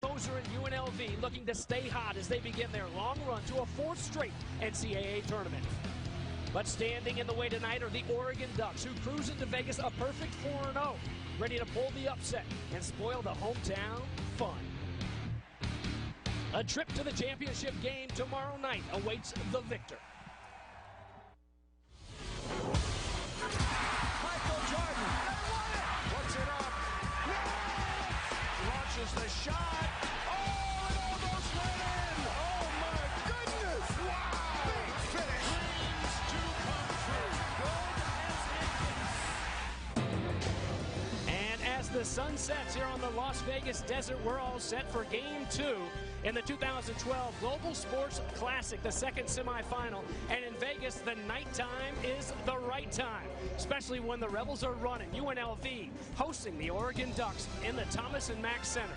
Moser and UNLV looking to stay hot as they begin their long run to a fourth straight NCAA tournament. But standing in the way tonight are the Oregon Ducks, who cruise into Vegas a perfect 4-0, ready to pull the upset and spoil the hometown fun. A trip to the championship game tomorrow night awaits the victor. Michael Jordan, puts it up, launches the shot, oh, it almost went in, oh my goodness, wow, big finish, dreams to come true. And as the sun sets here on the Las Vegas desert, we're all set for Game 2 in the 2012 Global Sports Classic, the second semifinal. And in Vegas, the nighttime is the right time, especially when the Rebels are running. UNLV hosting the Oregon Ducks in the Thomas and Mack Center.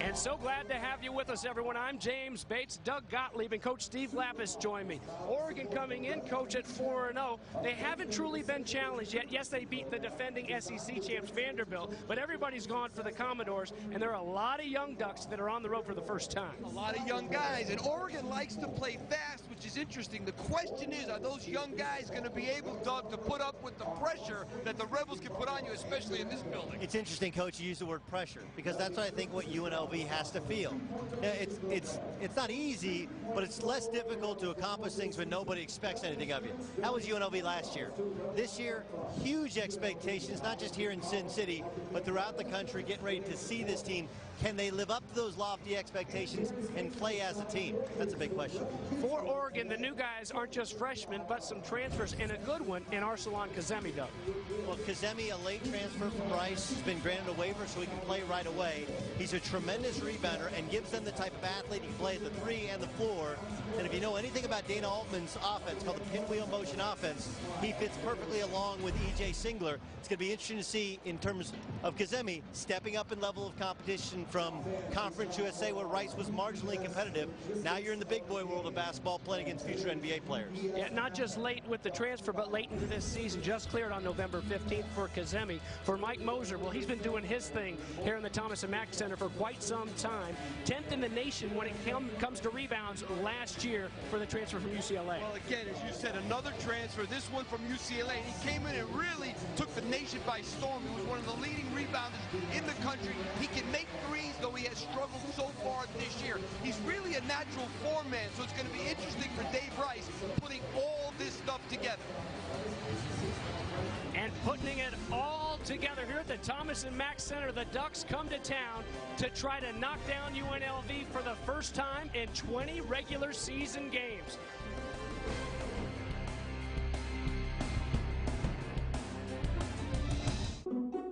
And so glad to have you with us, everyone. I'm James Bates. Doug Gottlieb and Coach Steve Lapis join me. Oregon coming in, Coach, at 4-0. They haven't truly been challenged yet. Yes, they beat the defending SEC champs Vanderbilt, but everybody's gone for the Commodores, and there are a lot of young Ducks that are on the road for the first time. A lot of young guys, and Oregon likes to play fast, which is interesting. The question is, are those young guys going to be able, Doug, to put up with the pressure that the Rebels can put on you, especially in this building? It's interesting, Coach, you use the word pressure, because that's what I think what UNLV has to feel. It's not easy, but it's less difficult to accomplish things when nobody expects anything of you. That was UNLV last year. This year, huge expectations, not just here in Sin City, but throughout the country, getting ready to see this team. Can they live up to those lofty expectations and play as a team? That's a big question. For Oregon, the new guys aren't just freshmen, but some transfers, and a good one in Arsalan Kazemi, Doug. Well, Kazemi, a late transfer from Rice, has been granted a waiver so he can play right away. He's a tremendous rebounder and gives them the type of athlete he can play at the 3 and the 4. And if you know anything about Dana Altman's offense, called the pinwheel motion offense, he fits perfectly along with E.J. Singler. It's going to be interesting to see in terms of Kazemi stepping up in level of competition from Conference USA, where Rice was marginally competitive. Now you're in the big boy world of basketball playing against future NBA players. Yeah, not just late with the transfer, but late into this season. Just cleared on November 15th for Kazemi. For Mike Moser, well, he's been doing his thing here in the Thomas and Mack Center for quite some time. 10th in the nation when it comes to rebounds last year for the transfer from UCLA. Well, again, as you said, another transfer, this one from UCLA. He came in and really took the nation by storm. He was one of the leading rebounders in the country. He can make threes, though he has struggled so far this year. He's really a natural four-man, so it's going to be interesting for Dave Rice putting all this stuff together. And putting it all together here at the Thomas and Mack Center, the Ducks come to town to try to knock down UNLV for the first time in 20 regular season games.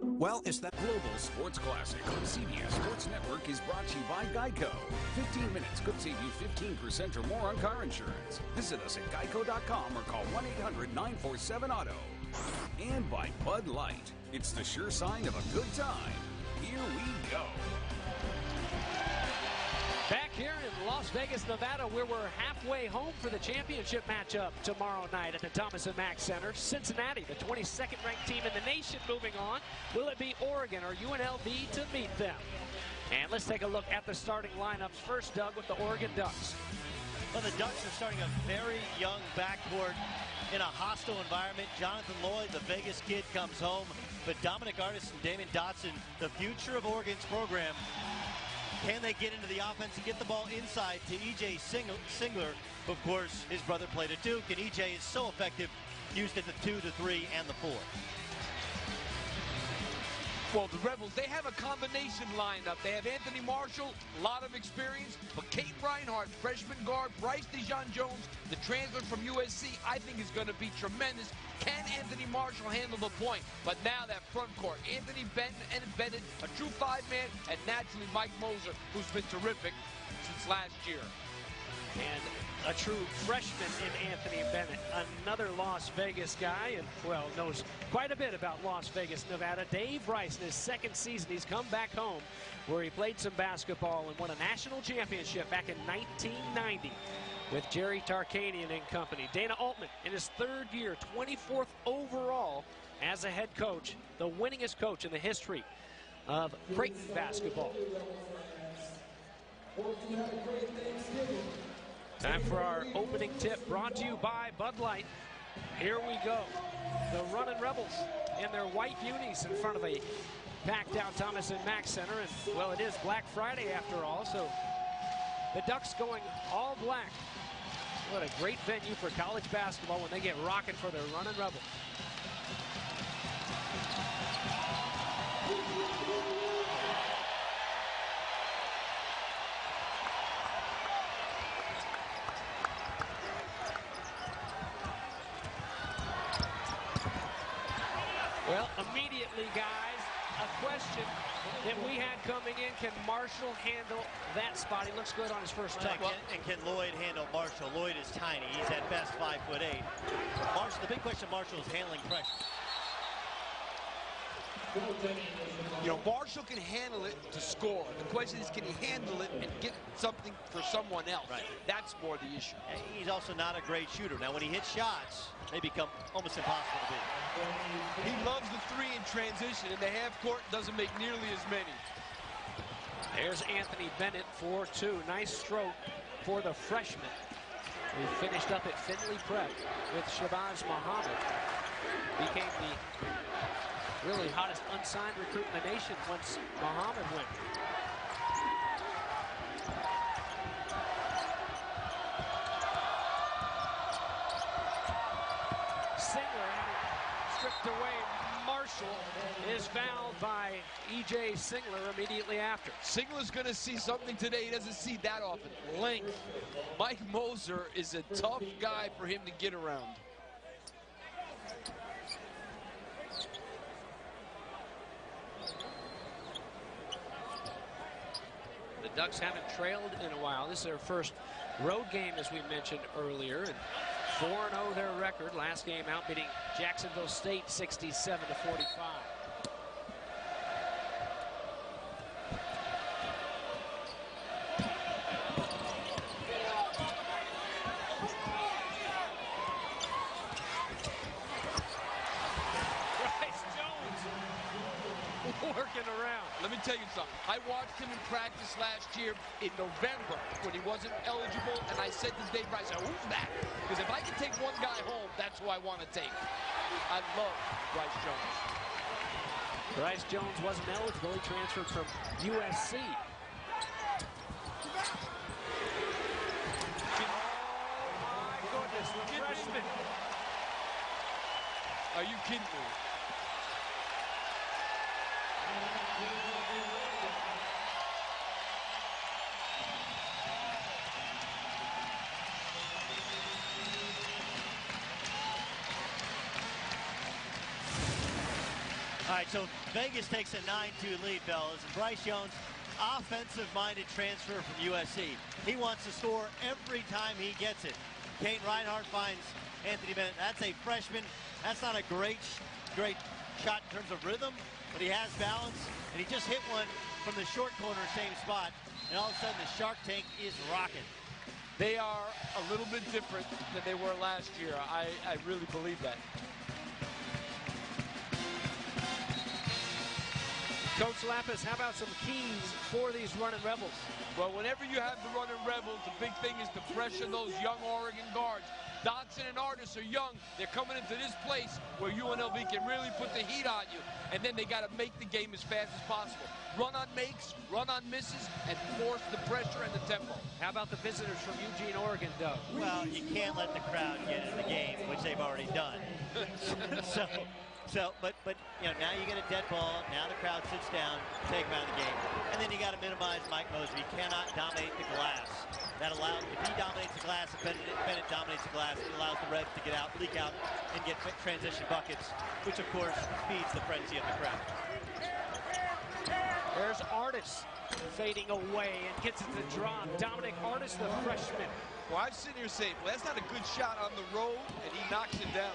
Well, it's that Global Sports Classic on CBS Sports Network is brought to you by Geico. 15 minutes could save you 15% or more on car insurance. Visit us at geico.com or call 1-800-947-AUTO. And by Bud Light. It's the sure sign of a good time. Here we go. Back here in Las Vegas, Nevada, where we're halfway home for the championship matchup tomorrow night at the Thomas and Mack Center. Cincinnati, the 22nd ranked team in the nation, moving on. Will it be Oregon or UNLV to meet them? And let's take a look at the starting lineups first, Doug, with the Oregon Ducks. Well, the Ducks are starting a very young backcourt in a hostile environment. Jonathan Lloyd, the Vegas kid, comes home. But Dominic Artis and Damon Dotson, the future of Oregon's program. Can they get into the offense and get the ball inside to E.J. Singler? Of course, his brother played at Duke, and E.J. is so effective, used at the 2, the 3, and the 4. Well, the Rebels, they have a combination lineup. They have Anthony Marshall, a lot of experience, but Kate Reinhardt, freshman guard, Bryce DeJean-Jones, the transfer from USC, I think is going to be tremendous. Can Anthony Marshall handle the point? But now that front court, Anthony Benton and Bennett, a true 5-man, and naturally Mike Moser, who's been terrific since last year. And a true freshman in Anthony Bennett, another Las Vegas guy, and, well, knows quite a bit about Las Vegas, Nevada. Dave Rice, in his second season, he's come back home where he played some basketball and won a national championship back in 1990 with Jerry Tarkanian and company. Dana Altman, in his third year, 24th overall as a head coach, the winningest coach in the history of Creighton basketball. Time for our opening tip, brought to you by Bud Light. Here we go. The Runnin' Rebels in their white unis in front of a packed out Thomas and Mack Center. And, well, it is Black Friday after all, so the Ducks going all black. What a great venue for college basketball when they get rocking for their Runnin' Rebels. Well, immediately, guys, a question that we had coming in: can Marshall handle that spot? He looks good on his first touch. And can Lloyd handle Marshall? Lloyd is tiny. He's at best 5'8". Marshall, the big question, Marshall is handling pressure. You know, Marshall can handle it to score. The question is, can he handle it and get something for someone else? Right. That's more the issue. And he's also not a great shooter. Now, when he hits shots, they become almost impossible to beat. He loves the three in transition, and the half court doesn't make nearly as many. There's Anthony Bennett for two. Nice stroke for the freshman who finished up at Findlay Prep with Shabazz Muhammad. Became the really hottest unsigned recruit in the nation once Muhammad went. Singler having stripped away. Marshall is fouled by E.J. Singler immediately after. Singler's going to see something today he doesn't see that often. Length. Mike Moser is a tough guy for him to get around. The Ducks haven't trailed in a while. This is their first road game, as we mentioned earlier, and 4-0 their record. Last game out, beating Jacksonville State 67-45. Working around. Let me tell you something. I watched him in practice last year in November when he wasn't eligible, and I said to Dave Bryce, who's that? Because if I can take one guy home, that's who I want to take. I love Bryce Jones. Bryce Jones wasn't eligible. He transferred from USC. Oh, my goodness. The freshman. Are you kidding me? All right, so Vegas takes a 9-2 lead, fellas. And Bryce Jones, offensive-minded transfer from USC. He wants to score every time he gets it. Kate Reinhardt finds Anthony Bennett. That's a freshman. That's not a great shot in terms of rhythm, but he has balance. And he just hit one from the short corner, same spot. And all of a sudden, the Shark Tank is rocking. They are a little bit different than they were last year. I really believe that. Coach Lapis, how about some keys for these Runnin' Rebels? Well, whenever you have the Runnin' Rebels, the big thing is to pressure those young Oregon guards. Dotson and Artis are young. They're coming into this place where UNLV can really put the heat on you. And then they got to make the game as fast as possible. Run on makes, run on misses, and force the pressure and the tempo. How about the visitors from Eugene, Oregon, Doug? Well, you can't let the crowd get in the game, which they've already done. But you know, now you get a dead ball. Now the crowd sits down, take him out of the game, and then you got to minimize Mike Moser. He cannot dominate the glass. That allows, if he dominates the glass, if Bennett dominates the glass, it allows the Reds to get out, leak out, and get transition buckets, which of course feeds the frenzy of the crowd. There's Artis fading away and gets it to drop. Dominic Artis, the freshman. Well, I'm sitting here saying, well, that's not a good shot on the road, and he knocks it down.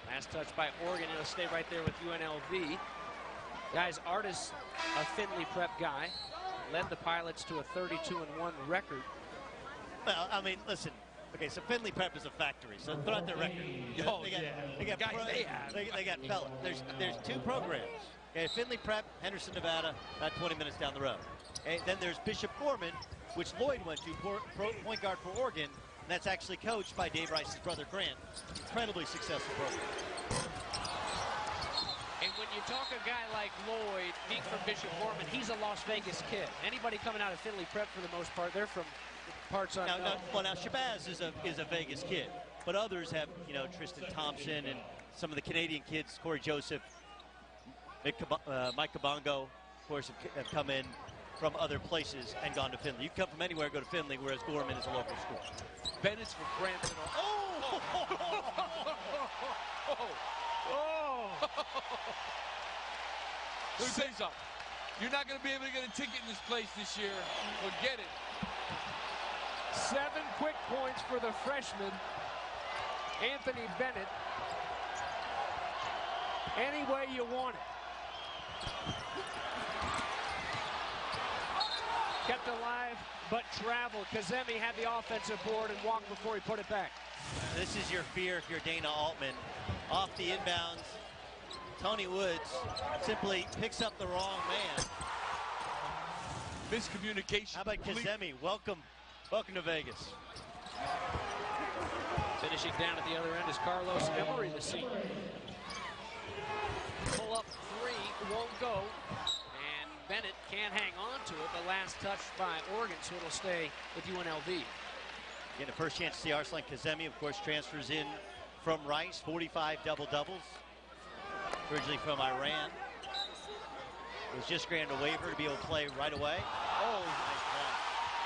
Last touch by Oregon. It'll stay right there with UNLV. Guys, Artis, a Findlay Prep guy, led the Pilots to a 32-1 record. Well, I mean, listen, Okay, so Findlay Prep is a factory, so throw out their record. Oh, They got Guys, they got fellas. There's two programs. Okay, Findlay Prep, Henderson, Nevada, about 20 minutes down the road. Okay, then there's Bishop Gorman, which Lloyd went to, point guard for Oregon, and that's actually coached by Dave Rice's brother Grant. Incredibly successful program. And when you talk a guy like Lloyd, being from Bishop Gorman, he's a Las Vegas kid. Anybody coming out of Findlay Prep, for the most part, they're from parts unknown. Now Shabazz is a Vegas kid, but others have, Tristan Thompson and some of the Canadian kids, Corey Joseph, Mike Kabongo, of course, have come in from other places and gone to Findlay. You can come from anywhere, go to Findlay, whereas Gorman is a local school. Bennett's from Crampton. Oh! Let me tell you something. You're not going to be able to get a ticket in this place this year. Forget it. 7 quick points for the freshman, Anthony Bennett. Any way you want it. Kept alive, but traveled. Kazemi had the offensive board and walked before he put it back. This is your fear if you're Dana Altman. Off the inbounds, Tony Woods simply picks up the wrong man. Miscommunication. How about Kazemi? Welcome to Vegas. Finishing down at the other end is Carlos Emery, the senior. Pull up three, won't go. And Bennett can't hang on to it. The last touch by Oregon, so it'll stay with UNLV. Getting a first chance to see Arslan Kazemi, of course, transfers in from Rice, 45 double-doubles. Originally from Iran. Was just granted a waiver to be able to play right away. Oh, nice one.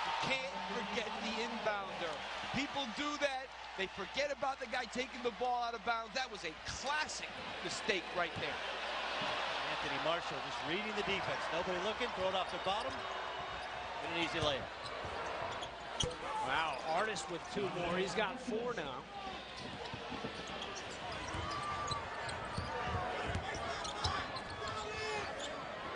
You can't forget the inbounder. People do that. They forget about the guy taking the ball out of bounds. That was a classic mistake right there. Anthony Marshall just reading the defense. Nobody looking, throw it off the bottom. And an easy layup. Wow, Artist with 2 more. He's got 4 now.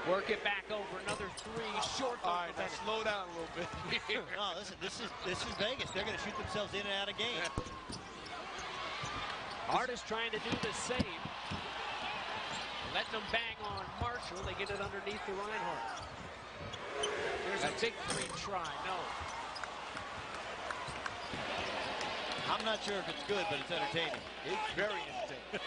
Work it back over, another 3 short. All right, now slow down a little bit here. No, listen, this is Vegas. They're going to shoot themselves in and out of games. Artist trying to do the same. Letting them bang on Marshall. They get it underneath the Reinhardt. There's a big 3 try. No. I'm not sure if it's good, but it's entertaining. It's very entertaining.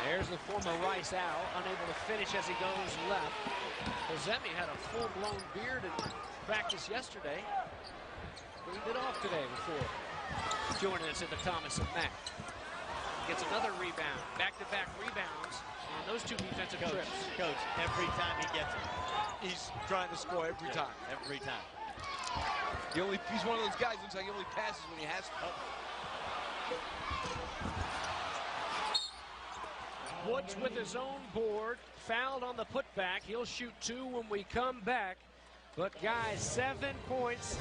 There's the former Rice Owl, unable to finish as he goes left. Kazemi had a full-blown beard in practice yesterday. Cleaned it off today before joining us at the Thomas and Mack. Gets another rebound, back-to-back rebounds, and those 2 defensive trips. Coach, every time he gets it, He's trying to score every time. every time. He's one of those guys, looks like he only passes when he has to. Woods with his own board, fouled on the putback. He'll shoot 2 when we come back. But guys, 7 points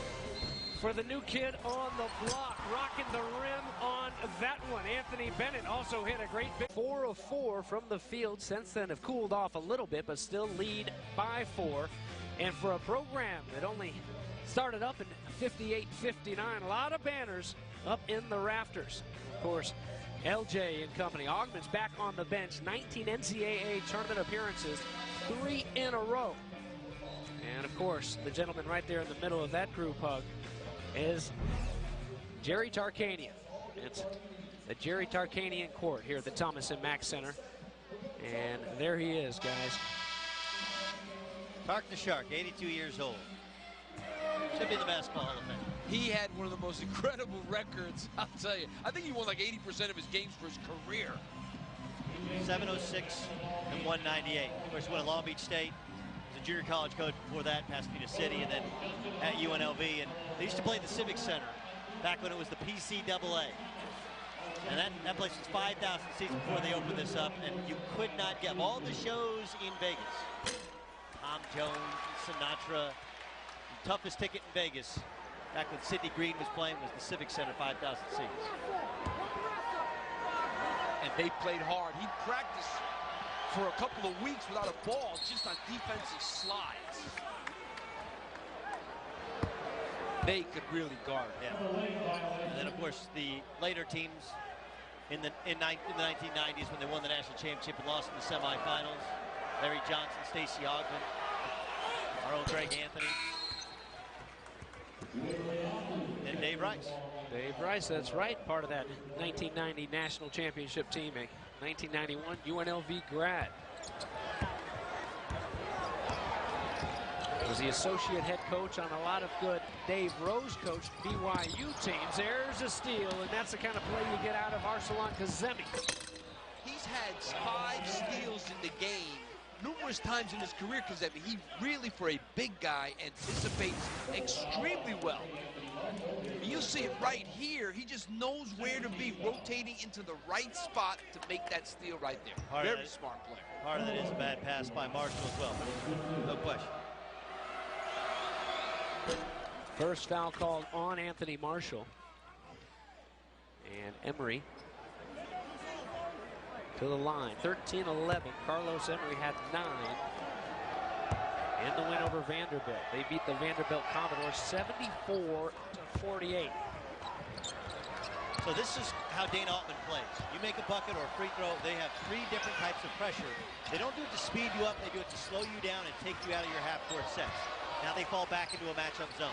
for the new kid on the block, rocking the rim on that one. Anthony Bennett also hit a great big 4 of 4 from the field. Since then have cooled off a little bit, but still lead by 4. And for a program that only started up in 58-59, a lot of banners up in the rafters. Of course, LJ and company. Ogman's back on the bench. 19 NCAA tournament appearances, 3 in a row. And of course, the gentleman right there in the middle of that group hug is Jerry Tarkanian. It's the Jerry Tarkanian court here at the Thomas and Mack Center. And there he is, guys. Tark the Shark, 82 years old. Should be in the Basketball Hall of Fame. He had one of the most incredible records, I'll tell you. I think he won like 80% of his games for his career. 706 and 198. Of course, won at Long Beach State. Was a junior college coach before that, Pasadena City, and then at UNLV. And they used to play at the Civic Center back when it was the PCAA. And that place was 5,000 seats before they opened this up, and you could not get all the shows in Vegas. Tom Jones, Sinatra, the toughest ticket in Vegas. Back when Sidney Green was playing was the Civic Center, 5,000 seats. And they played hard. He practiced for a couple of weeks without a ball, just on defensive slides. They could really guard. Yeah. And then, of course, the later teams in the 1990s when they won the national championship and lost in the semifinals. Larry Johnson, Stacey Ogden, our own Greg Anthony, and Dave Rice. Dave Rice, that's right, part of that 1990 national championship team, a 1991 UNLV grad. Was the associate head coach on a lot of good Dave Rose coached BYU teams. There's a steal, and that's the kind of play you get out of Arsalan Kazemi. He's had 5 steals in the game numerous times in his career, because he really, for a big guy, anticipates extremely well. You'll see it right here. He just knows where to be, rotating into the right spot to make that steal right there. Very smart player. Part of that is a bad pass by Marshall as well. No question. First foul called on Anthony Marshall. And Emery to the line. 13-11. Carlos Emery had 9 in the win over Vanderbilt. They beat the Vanderbilt Commodores 74-48. So this is how Dana Altman plays. You make a bucket or a free throw, they have 3 different types of pressure. They don't do it to speed you up, they do it to slow you down and take you out of your half-court sets. Now they fall back into a matchup zone.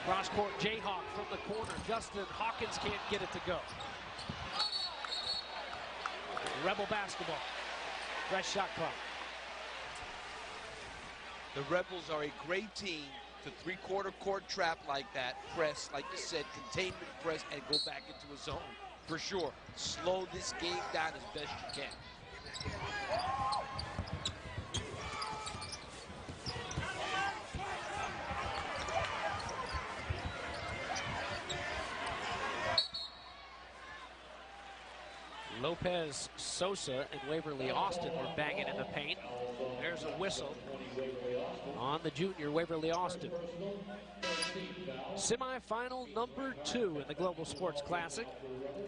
Cross-court Jayhawk from the corner. Justin Hawkins can't get it to go. Rebel basketball. Fresh shot clock. The Rebels are a great team to three-quarter court trap like that, press, like you said, containment press, and go back into a zone. For sure, slow this game down as best you can. Lopez Sosa and Waverly Austin were banging in the paint. There's a whistle on the junior Waverly Austin. Semifinal number 2 in the Global Sports Classic.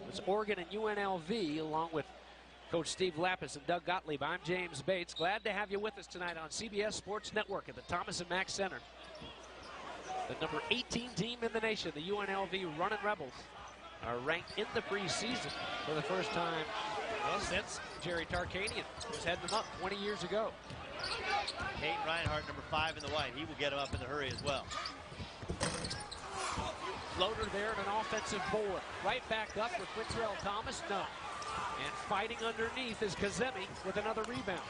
It's Oregon and UNLV, along with Coach Steve Lapis and Doug Gottlieb. I'm James Bates. Glad to have you with us tonight on CBS Sports Network at the Thomas & Mack Center. The number 18 team in the nation, the UNLV Runnin' Rebels, are ranked in the preseason for the first time since Jerry Tarkanian was heading them up 20 years ago. Kate Reinhardt, number 5 in the white. He will get him up in the hurry as well. Floater there and an offensive board. Right back up for Quintrell Thomas. No. And fighting underneath is Kazemi with another rebound.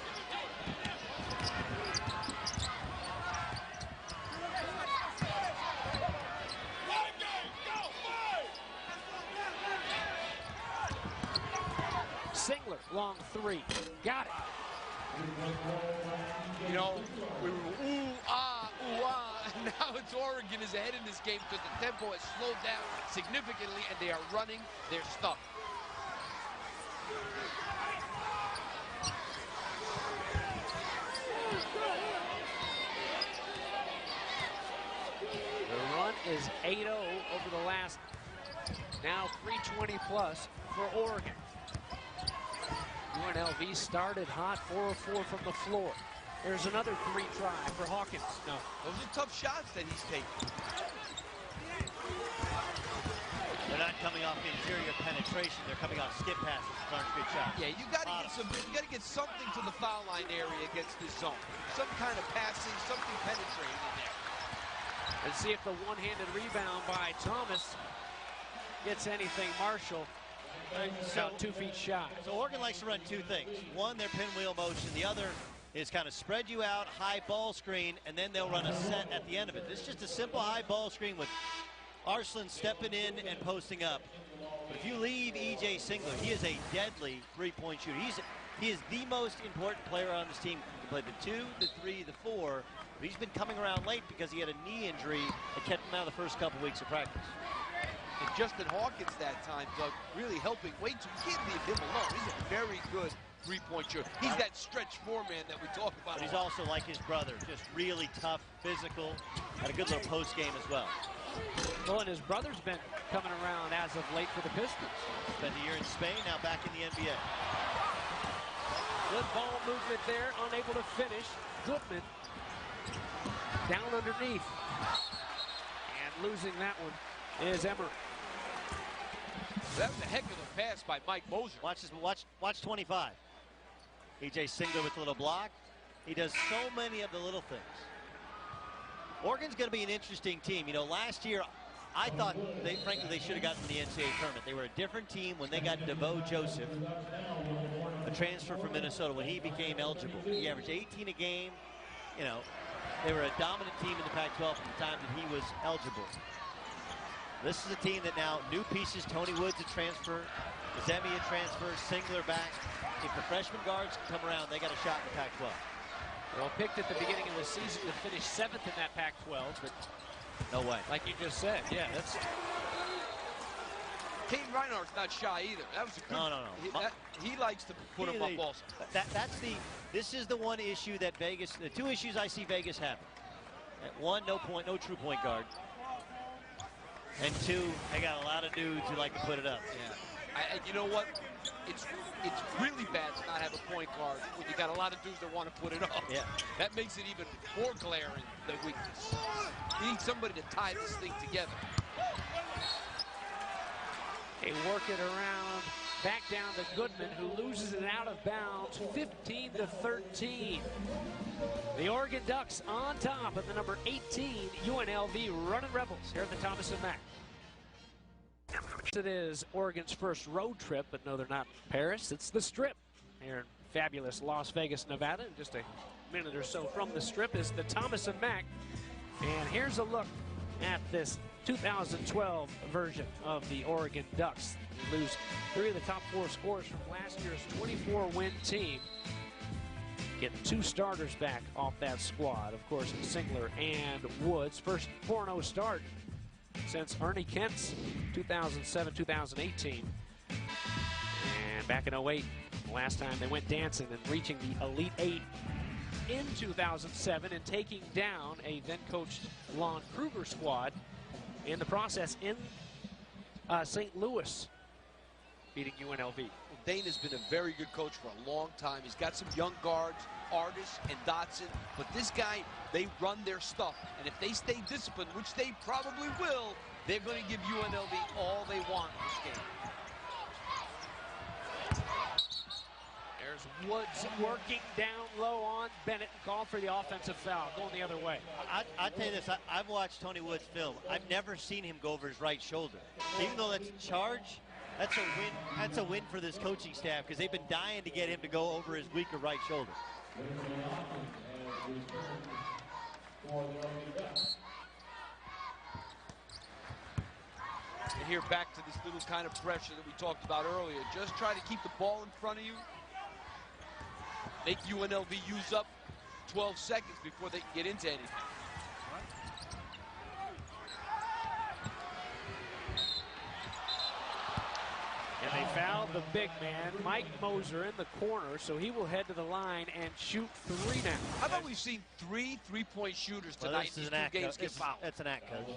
Singler, long 3. Got it. You know, we were ooh, ah, and now it's Oregon is ahead in this game because the tempo has slowed down significantly and they are running their stuff. The run is 8-0 over the last, now 320 plus for Oregon. UNLV started hot, 4-of-4 from the floor. There's another 3 try for Hawkins. No. Those are tough shots that he's taking. They're not coming off interior penetration. They're coming off skip passes. These aren't good shots. Yeah, you got to get something to the foul line area against this zone. Some kind of passing, something penetrating in there. Let's see if the one-handed rebound by Thomas gets anything. Marshall. About 2 feet shy. So Oregon likes to run 2 things. One, their pinwheel motion. The other is kind of spread you out, high ball screen, and then they'll run a set at the end of it. This is just a simple high ball screen with Arslan stepping in and posting up. But if you leave E.J. Singler, he is a deadly three-point shooter. He is the most important player on this team. He can play the 2, the 3, the 4. But he's been coming around late because he had a knee injury that kept him out of the first couple weeks of practice. And Justin Hawkins that time, Doug, really helping Wade. So you can't leave him alone. He's a very good three-point shooter. He's that stretch 4-man that we talk about. But he's also like his brother, just really tough, physical, had a good little post game as well. Well, and his brother's been coming around as of late for the Pistons. Spent a year in Spain, now back in the NBA. Good ball movement there, unable to finish. Goodman down underneath. And losing that one is Emery. That was a heck of a pass by Mike Moser. Watch 25. E.J. Singler with a little block. He does so many of the little things. Oregon's going to be an interesting team. You know, last year, I thought, frankly, they should have gotten to the NCAA tournament. They were a different team when they got DeVoe Joseph, a transfer from Minnesota, when he became eligible. He averaged 18 a game. You know, they were a dominant team in the Pac-12 from the time that he was eligible. This is a team that now, new pieces, Tony Woods a transfer, Zemi a transfer, Singler back. If the freshman guards can come around, they got a shot in the Pac-12. Well, picked at the beginning of the season to finish 7th in that Pac-12, but no way. Like you just said, yeah, that's... Caden Reinhardt's not shy either. That was a good... No. He likes to put him up also. This is the one issue that Vegas, the two issues I see Vegas having. One, no true point guard. And two, they got a lot of dudes who like to put it up. Yeah. You know what? It's really bad to not have a point guard when you got a lot of dudes that want to put it up. Yeah. That makes it even more glaring, the weakness. You need somebody to tie this thing together. They work it around, back down to Goodman, who loses it out of bounds, 15-13. The Oregon Ducks on top of the number 18 UNLV Running Rebels here at the Thomas and Mack. It is Oregon's first road trip, but no, they're not Paris. It's the Strip here in fabulous Las Vegas, Nevada. In just a minute or so from the Strip is the Thomas and Mack. And here's a look at this 2012 version of the Oregon Ducks. They lose 3 of the top 4 scorers from last year's 24-win team. Getting 2 starters back off that squad. Of course, Singler and Woods. First 4-0 start since Ernie Kent's 2007-2018. And back in 08, last time they went dancing and reaching the Elite 8 in 2007 and taking down a then-coached Lon Kruger squad in the process in St. Louis, beating UNLV. Well, Dane has been a very good coach for a long time. He's got some young guards, Artis and Dotson, but this guy, they run their stuff. And if they stay disciplined, which they probably will, they're going to give UNLV all they want in this game. There's Woods working down low on Bennett and called for the offensive foul, going the other way. I tell you this, I've watched Tony Woods' film. I've never seen him go over his right shoulder. Even though that's a charge, that's a win. That's a win for this coaching staff because they've been dying to get him to go over his weaker right shoulder. And here back to this little kind of pressure that we talked about earlier. Just try to keep the ball in front of you. Make UNLV use up 12 seconds before they can get into anything. And they fouled the big man, Mike Moser, in the corner, so he will head to the line and shoot 3 now. How about we've seen 3 three-point shooters tonight in these 2 games get fouled? That's an act, Coach.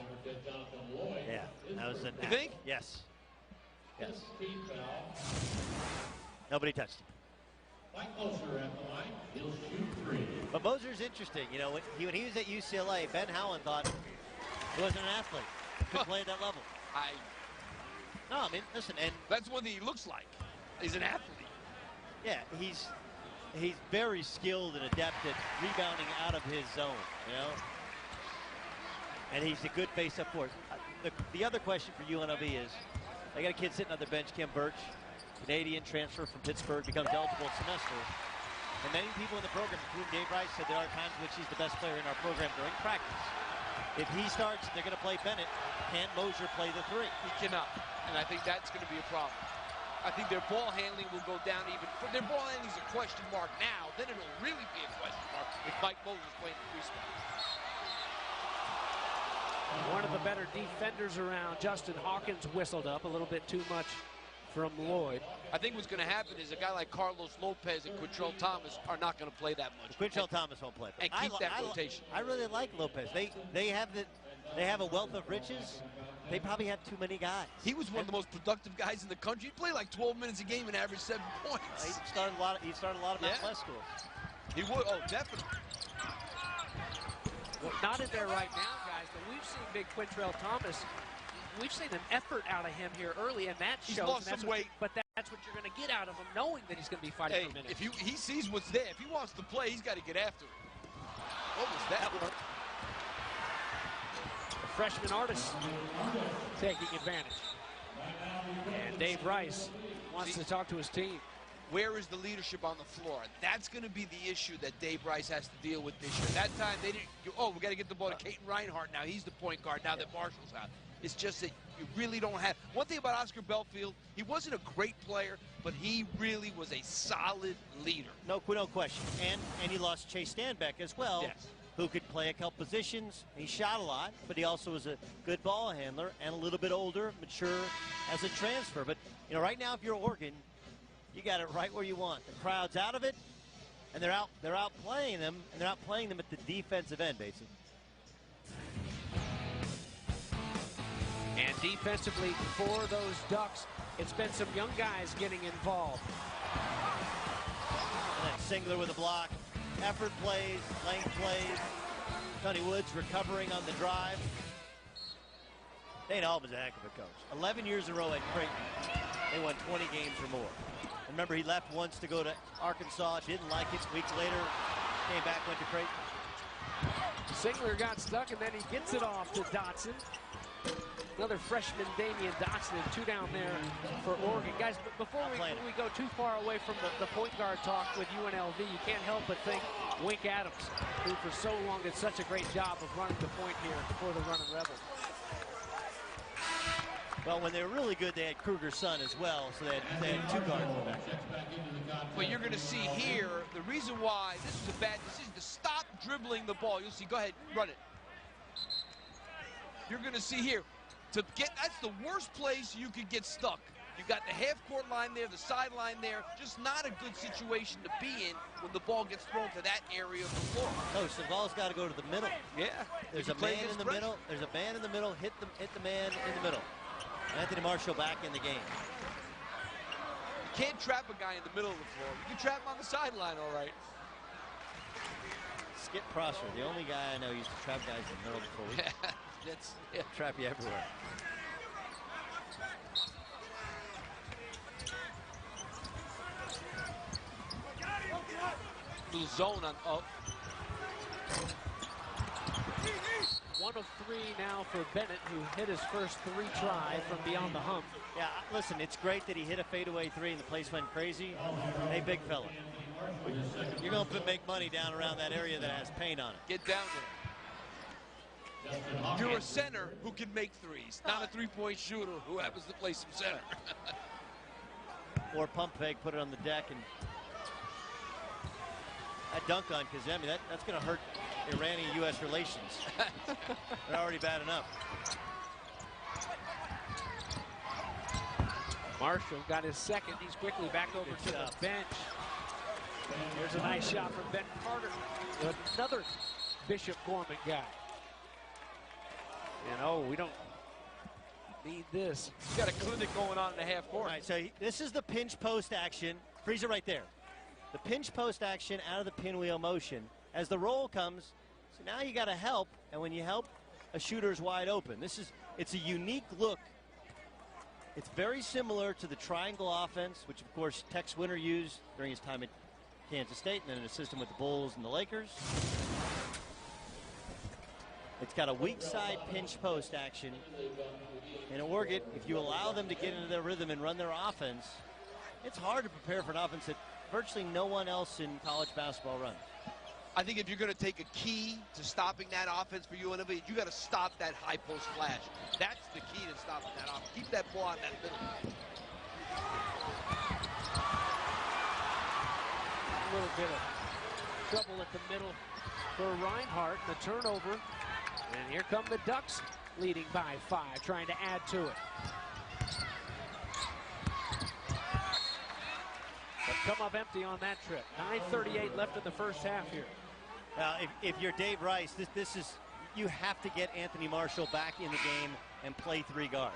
Yeah, that was an act. You think? Yes. Yes. Nobody touched him. Mike Moser at the line. He'll shoot 3. But Moser's interesting. You know, when he was at UCLA, Ben Howland thought he wasn't an athlete. Couldn't play at that level. No, I mean, listen, and that's one thing he looks like. He's an athlete. Yeah, he's very skilled and adept at rebounding out of his zone, you know. And he's a good face-up force. The other question for UNLV is, they got a kid sitting on the bench, Kim Birch, Canadian transfer from Pittsburgh, becomes eligible semester. And many people in the program, including Dave Rice, said there are times in which he's the best player in our program during practice. If he starts and they're going to play Bennett, can Moser play the 3? He cannot. And I think that's going to be a problem. I think their ball handling will go down even. Their ball handling is a question mark now. Then it'll really be a question mark if Mike Moser's playing the 3 spot. One of the better defenders around, Justin Hawkins, whistled up a little bit too much from Lloyd. I think what's going to happen is a guy like Carlos Lopez and Quintrell Thomas are not going to play that much. Quintrell Thomas won't play. And keep that rotation. I really like Lopez. They have a wealth of riches, they probably have too many guys. He was one of the most productive guys in the country. He played like 12 minutes a game and averaged 7 points. He started a lot of Mountain West schools. He would. Oh, definitely. Well, not in there right now, guys, but we've seen big Quintrell Thomas. We've seen an effort out of him here early, and that shows. He's lost some weight. But that's what you're going to get out of him, knowing that he's going to be fighting for minutes. If he sees what's there, if he wants to play, he's got to get after it. What was that? The freshman artist taking advantage. And Dave Rice wants to talk to his team. Where is the leadership on the floor? That's going to be the issue that Dave Rice has to deal with this year. That time they didn't. We got to get the ball to Caden Reinhardt now. He's the point guard now that Marshall's out. It's just that you really don't have. One thing about Oscar Belfield, he wasn't a great player, but he really was a solid leader. No question. And he lost Chase Stanbeck as well, who could play a couple positions. He shot a lot, but he also was a good ball handler and a little bit older, mature as a transfer. But right now, if you're Oregon, you got it right where you want. The crowd's out of it, and they're out playing them, and they're out playing them at the defensive end, basically. And defensively for those Ducks, it's been some young guys getting involved. And then Singler with a block. Effort plays, length plays. Tony Woods recovering on the drive. Dana Altman's a heck of a coach. 11 years in a row at Creighton. They won 20 games or more. Remember, he left once to go to Arkansas, didn't like it. Weeks later, came back, went to Creighton. Singler got stuck, and then he gets it off to Dotson. Another freshman, Damian Dotson, and 2 down there for Oregon. Guys, before we go too far away from the point guard talk with UNLV, you can't help but think Wink Adams, who for so long did such a great job of running the point here for the Running Rebels. Well, when they were really good, they had Kruger's son as well, so they had 2 guards back there. But you're going to see here, the reason why this is a bad decision to stop dribbling the ball. You'll see, go ahead, run it. You're going to see here, that's the worst place you could get stuck. You got the half-court line there, the sideline there. Just not a good situation to be in when the ball gets thrown to that area of the floor. No, so the ball's got to go to the middle. Yeah. There's a man in the middle. There's a man in the middle. Hit the man in the middle. Anthony Marshall back in the game. You can't trap a guy in the middle of the floor. You can trap him on the sideline, all right. Skip Prosser, the only guy I know used to trap guys in the middle of the floor. Trap you everywhere. Little zone on. 1 of 3 now for Bennett, who hit his first 3 try from beyond the hump. Yeah, listen, it's great that he hit a fadeaway 3 and the place went crazy. Hey, big fella, you're going to make money down around that area that has paint on it. Get down there. You're a center who can make threes, not a three-point shooter who happens to play some center. Or pump fake, put it on the deck, and that dunk on Kazemi, that's going to hurt Iranian-U.S. relations. They're already bad enough. Marshall got his second. He's quickly back over to the bench. There's a nice shot from Ben Carter. Another Bishop Gorman guy. And we don't need this. He's got a clinic going on in the half court. All right, so this is the pinch post action. Freeze it right there. The pinch post action out of the pinwheel motion. As the roll comes, so now you got to help, and when you help, a shooter's wide open. It's a unique look. It's very similar to the triangle offense, which of course Tex Winter used during his time at Kansas State, and then a system with the Bulls and the Lakers. It's got a weak side pinch post action. And Oregon, if you allow them to get into their rhythm and run their offense, it's hard to prepare for an offense that virtually no one else in college basketball runs. I think if you're going to take a key to stopping that offense for UNLV, you got to stop that high post flash. That's the key to stopping that offense. Keep that ball in that middle. A little bit of trouble at the middle for Reinhardt. The turnover. And here come the Ducks, leading by 5, trying to add to it. But come up empty on that trip. 9:38 left in the first half here. Now, if you're Dave Rice, this is you have to get Anthony Marshall back in the game and play 3 guards.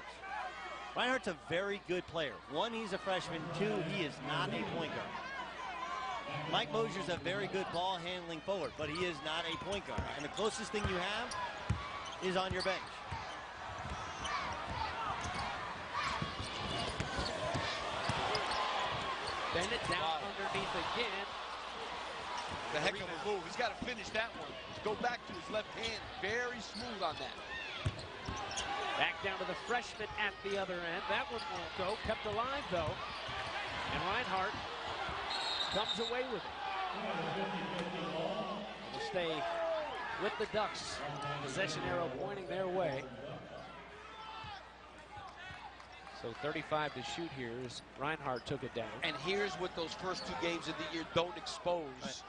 Reinhardt's a very good player. 1, he's a freshman. 2, he is not a point guard. Mike Mosier's a very good ball handling forward, but he is not a point guard. And the closest thing you have is on your bench. Bennett down underneath again. The heck of a move. He's got to finish that one. Go back to his left hand. Very smooth on that. Back down to the freshman at the other end. That one won't go. Kept alive, though. And Reinhardt comes away with it. Will stay with the Ducks. Possession arrow pointing their way. So 35 to shoot here as Reinhardt took it down. And here's what those first 2 games of the year don't expose.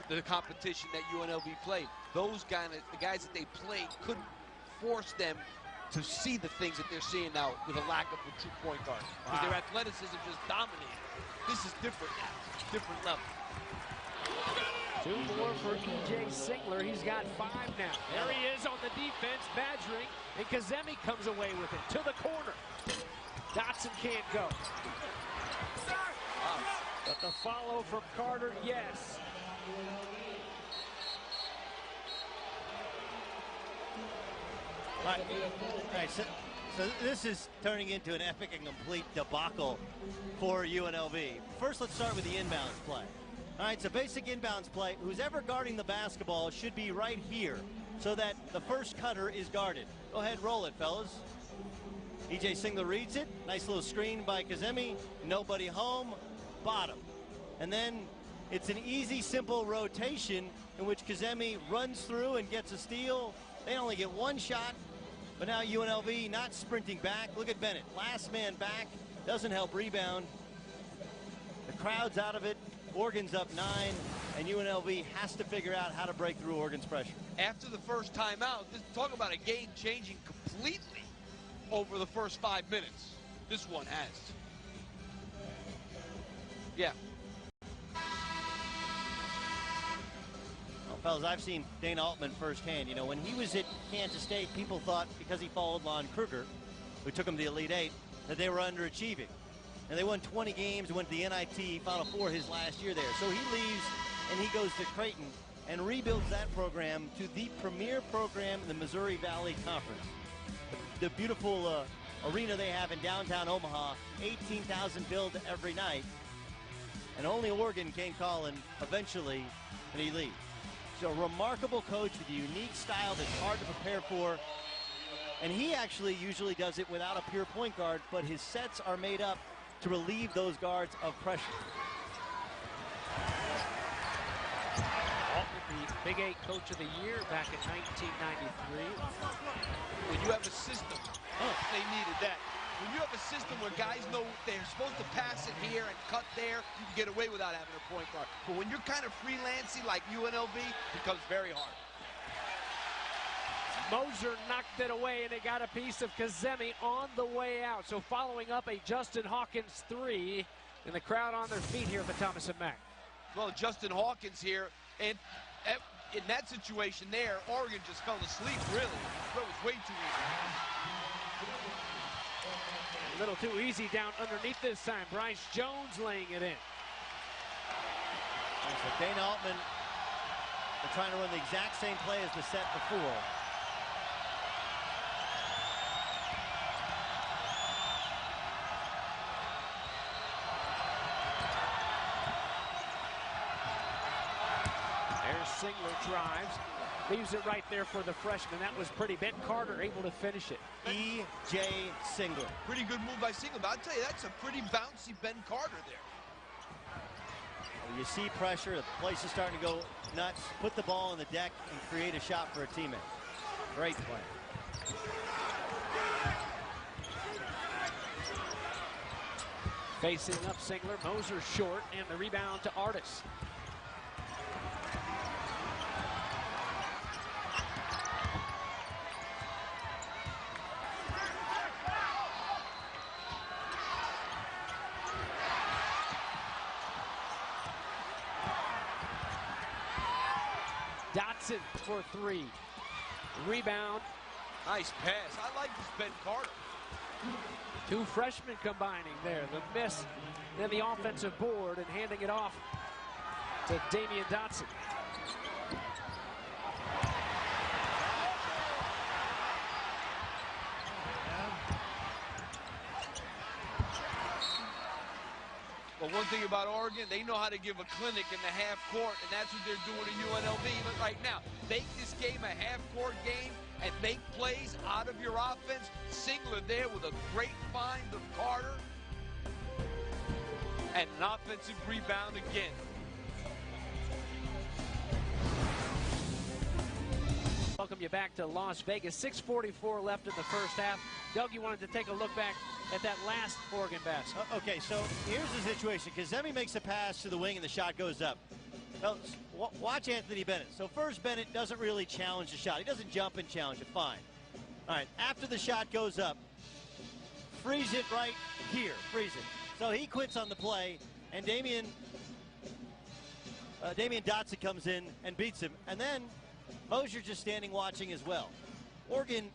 The competition that UNLV played. Those guys, the guys that they played, couldn't force them to see the things that they're seeing now with a lack of a true point guard. Because their athleticism just dominated. This is different now. Different level. 2 more for E.J. Singler. He's got 5 now. There he is on the defense, badgering, and Kazemi comes away with it to the corner. Dotson can't go. But the follow from Carter, yes. All right, so this is turning into an epic and complete debacle for UNLV. First, let's start with the inbounds play. All right, so basic inbounds play. Who's ever guarding the basketball should be right here so that the first cutter is guarded. Go ahead, roll it, fellas. E.J. Singler reads it. Nice little screen by Kazemi. Nobody home. Bottom. And then it's an easy, simple rotation in which Kazemi runs through and gets a steal. They only get 1 shot, but now UNLV not sprinting back. Look at Bennett. Last man back. Doesn't help rebound. The crowd's out of it. Oregon's up 9, and UNLV has to figure out how to break through Oregon's pressure. After the first timeout, talk about a game changing completely over the first 5 minutes. This one has. Yeah. Well, fellas, I've seen Dana Altman firsthand. You know, when he was at Kansas State, people thought because he followed Lon Kruger, who took him to the Elite Eight, that they were underachieving. And they won 20 games and went to the NIT Final Four his last year there. So he leaves and he goes to Creighton and rebuilds that program to the premier program in the Missouri Valley Conference. The beautiful arena they have in downtown Omaha, 18,000 filled every night. And only Oregon came calling eventually, and he leaves. So a remarkable coach with a unique style that's hard to prepare for. And he actually usually does it without a pure point guard, but his sets are made up to relieve those guards of pressure. Altman, the Big 8 Coach of the Year back in 1993. When you have a system, they needed that. When you have a system where guys know they're supposed to pass it here and cut there, you can get away without having a point guard. But when you're kind of freelancing like UNLV, it becomes very hard. Moser knocked it away, and they got a piece of Kazemi on the way out. So following up a Justin Hawkins 3, and the crowd on their feet here at the Thomas & Mack. Well, Justin Hawkins here, and in that situation there, Oregon just fell asleep, really. That was way too easy. A little too easy down underneath this time. Bryce Jones laying it in. So Dana Altman, they're trying to run the exact same play as the set before. Singler drives, leaves it right there for the freshman. That was pretty bit. Carter able to finish it. E.J. Singler. Pretty good move by Singler, but I'll tell you, that's a pretty bouncy Ben Carter there. When you see pressure, the place is starting to go nuts. Put the ball on the deck and create a shot for a teammate. Great play. Facing up Singler, Moser short, and the rebound to Artis. Dotson for 3. Rebound. Nice pass. I like this Ben Carter. Two freshmen combining there. The miss, then the offensive board, and handing it off to Damian Dotson. But one thing about Oregon, they know how to give a clinic in the half court, and that's what they're doing at UNLV right now. Make this game a half-court game and make plays out of your offense. Singler there with a great find of Carter. And an offensive rebound again. Welcome you back to Las Vegas. 6:44 left in the first half. Doug, you wanted to take a look back at that last Oregon basket. Okay, so here's the situation. Kazemi makes a pass to the wing and the shot goes up. Well, watch Anthony Bennett. So first, Bennett doesn't really challenge the shot. He doesn't jump and challenge it. Fine. All right, after the shot goes up, freeze it right here. Freeze it. So he quits on the play, and Damian Dotson comes in and beats him. And then Mosier's just standing watching as well. Oregon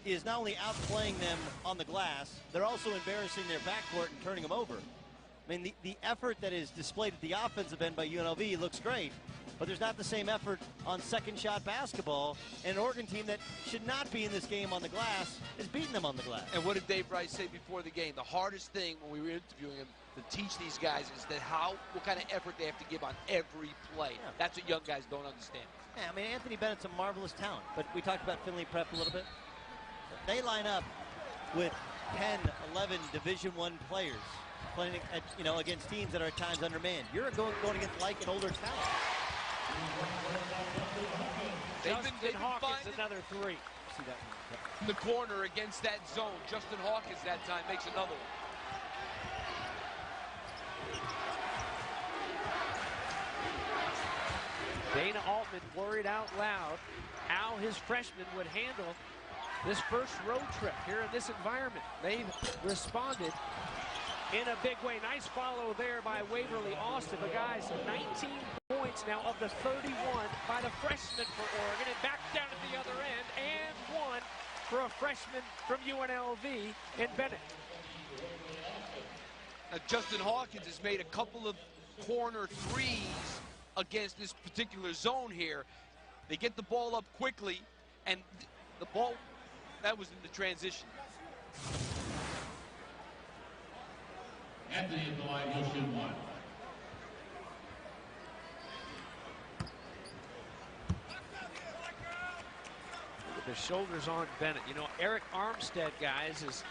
is not only outplaying them on the glass, they're also embarrassing their backcourt and turning them over. I mean, the effort that is displayed at the offensive end by UNLV looks great, but there's not the same effort on second shot basketball. And an Oregon team that should not be in this game on the glass is beating them on the glass. And what did Dave Rice say before the game? The hardest thing when we were interviewing him to teach these guys is that what kind of effort they have to give on every play. Yeah. That's what young guys don't understand. Yeah, I mean, Anthony Bennett's a marvelous talent, but we talked about Finley Prep a little bit. They line up with 10, 11 Division I players playing against teams that are at times undermanned. You're going against like an older talent. Justin Hawkins, another three. See that one? In the corner against that zone. Justin Hawkins that time makes another one. Dana Altman worried out loud how his freshmen would handle this first road trip here in this environment. They've responded in a big way. Nice follow there by Waverly Austin. The guys, 19 points now of the 31 by the freshman for Oregon. And back down at the other end, and one for a freshman from UNLV in Bennett. Now, Justin Hawkins has made a couple of corner threes against this particular zone here. They get the ball up quickly, and the ball, that was in the transition. Anthony at the line, he'll shoot one. With the shoulders on Bennett. You know, Eric Armstead, guys, is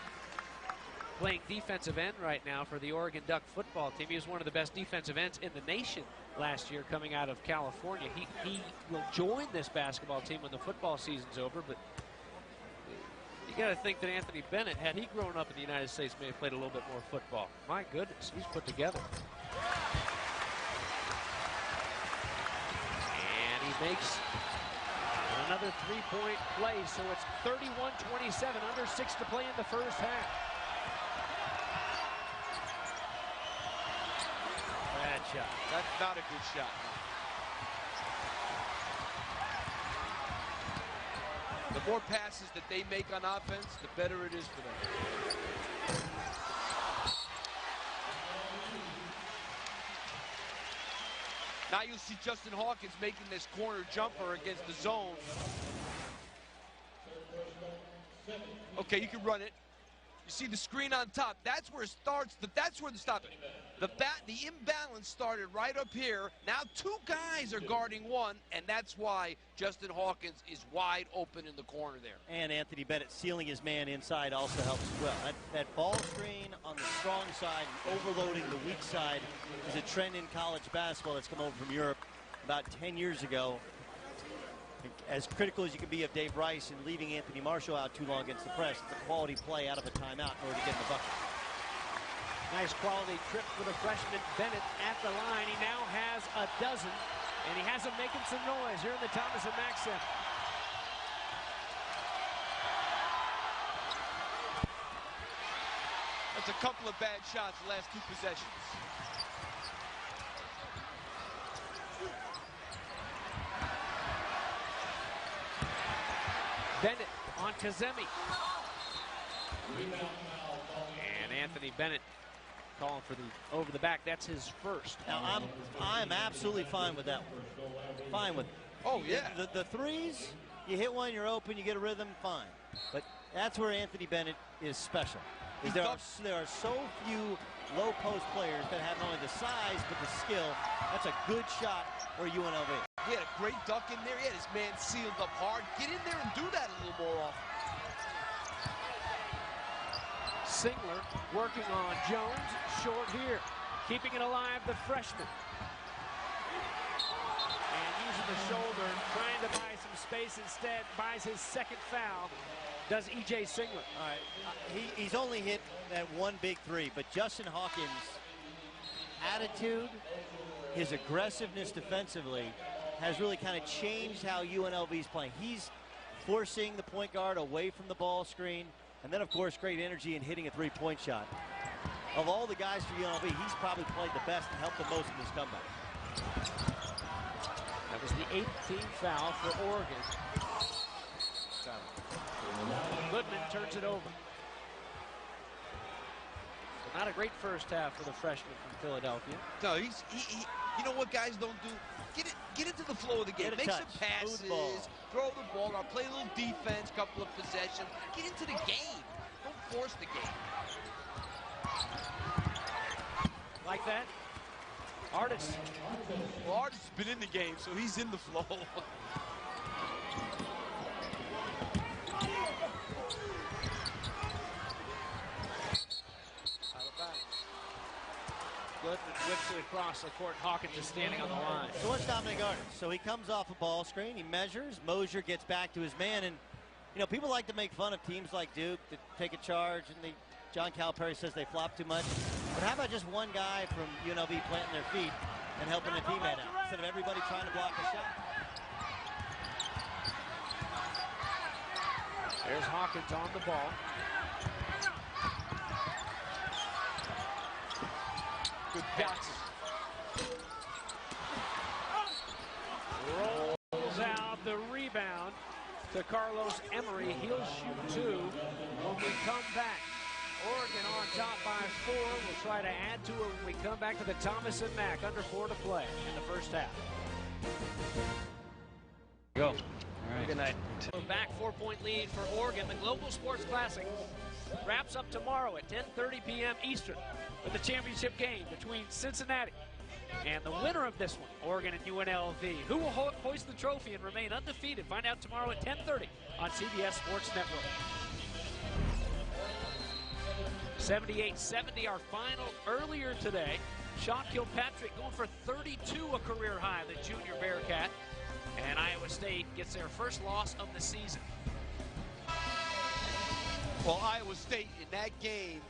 playing defensive end right now for the Oregon Duck football team. He was one of the best defensive ends in the nation last year coming out of California. He will join this basketball team when the football season's over, but you got to think that Anthony Bennett, had he grown up in the United States, may have played a little bit more football. My goodness, he's put together. And he makes another three-point play, so it's 31-27, under 6 to play in the first half. Bad shot. That's not a good shot. The more passes that they make on offense, the better it is for them. Now you'll see Justin Hawkins making this corner jumper against the zone. Okay, you can run it. You see the screen on top. That's where it starts. That's where the stop it. The imbalance started right up here. Now two guys are guarding one, and that's why Justin Hawkins is wide open in the corner there. And Anthony Bennett sealing his man inside also helps as well. That ball screen on the strong side and overloading the weak side is a trend in college basketball that's come over from Europe about 10 years ago. As critical as you can be of Dave Rice and leaving Anthony Marshall out too long against the press, it's a quality play out of a timeout in order to get in the bucket. Nice quality trip for the freshman Bennett at the line. He now has a dozen, and he has them making some noise here in the Thomas and Mack Center. That's a couple of bad shots the last two possessions. Bennett on Kazemi. And Anthony Bennett calling for the over the back. That's his first. Now I'm absolutely fine with that one. Fine with it. Oh, yeah. The threes, you hit one, you're open, you get a rhythm, fine. But that's where Anthony Bennett is special. There are so few low post players that have not only the size but the skill. That's a good shot for UNLV. He had a great duck in there. He had his man sealed up hard. Get in there and do that a little more often. Singler working on Jones, short here. Keeping it alive, the freshman. And using the shoulder, trying to buy some space instead, buys his second foul. Does E.J. Singler. All right, he's only hit that one big three, but Justin Hawkins' attitude, his aggressiveness defensively, has really kind of changed how UNLV's playing. He's forcing the point guard away from the ball screen, and then, of course, great energy in hitting a three-point shot. Of all the guys for UNLV, he's probably played the best and helped the most in this comeback. That was the 8th team foul for Oregon. Goodman turns it over. So not a great first half for the freshman from Philadelphia. No, you know what guys don't do? Get into the flow of the game. Make some passes, throw the ball around, play a little defense, couple of possessions. Get into the game. Don't force the game. Like that? Artis. Well, Artis has been in the game, so he's in the flow. Goodman whips it across the court. Hawkins is standing on the line. So what's Dominic Artis? So he comes off a ball screen, he measures, Mosier gets back to his man, and you know, people like to make fun of teams like Duke that take a charge, and John Calipari says they flop too much. But how about just one guy from UNLV planting their feet and helping a teammate out instead of everybody trying to block a shot? There's Hawkins on the ball. Good bounce. Rolls out the rebound to Carlos Emery. He'll shoot two when we come back. Oregon on top by 4. We'll try to add to it when we come back to the Thomas and Mack. Under 4 to play in the first half. Go. All right. Good night. We're back, 4-point lead for Oregon. The Global Sports Classic wraps up tomorrow at 10:30 p.m. Eastern with the championship game between Cincinnati and the winner of this one, Oregon and UNLV. Who will hoist the trophy and remain undefeated? Find out tomorrow at 10:30 on CBS Sports Network. 78-70, our final earlier today. Sean Kilpatrick going for 32, a career high, the junior Bearcat. And Iowa State gets their first loss of the season. Well, Iowa State in that game,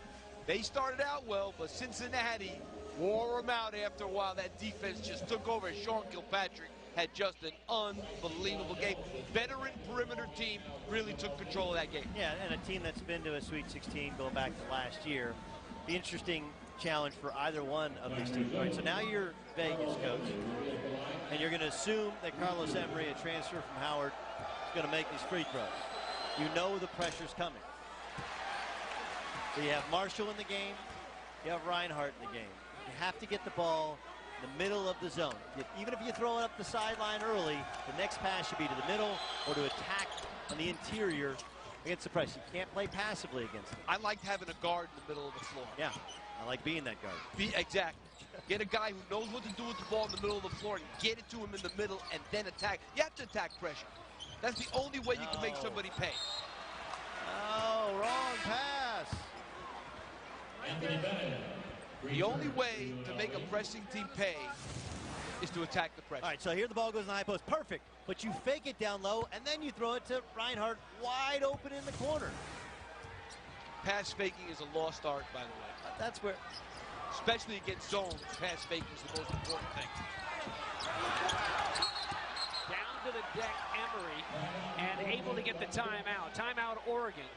they started out well, but Cincinnati wore them out after a while. That defense just took over. Sean Kilpatrick had just an unbelievable game. Veteran perimeter team really took control of that game. Yeah, and a team that's been to a Sweet 16 going back to last year. The interesting challenge for either one of these teams. All right, so now you're Vegas, coach, and you're going to assume that Carlos Emery, a transfer from Howard, is going to make these free throws. You know the pressure's coming. So you have Marshall in the game, you have Reinhardt in the game. You have to get the ball in the middle of the zone. Even if you throw it up the sideline early, the next pass should be to the middle or to attack on the interior against the press. You can't play passively against it. I liked having a guard in the middle of the floor. Yeah, I like being that guard. Exactly. Get a guy who knows what to do with the ball in the middle of the floor and get it to him in the middle and then attack. You have to attack pressure. That's the only way you can make somebody pay. Oh, wrong pass. The only way to make a pressing team pay is to attack the pressure. All right, so here the ball goes in the high post. Perfect. But you fake it down low, and then you throw it to Reinhardt wide open in the corner. Pass faking is a lost art, by the way. That's where... Especially against zones, pass faking is the most important thing. Down to the deck, Emery, and able to get the timeout. Timeout, Oregon.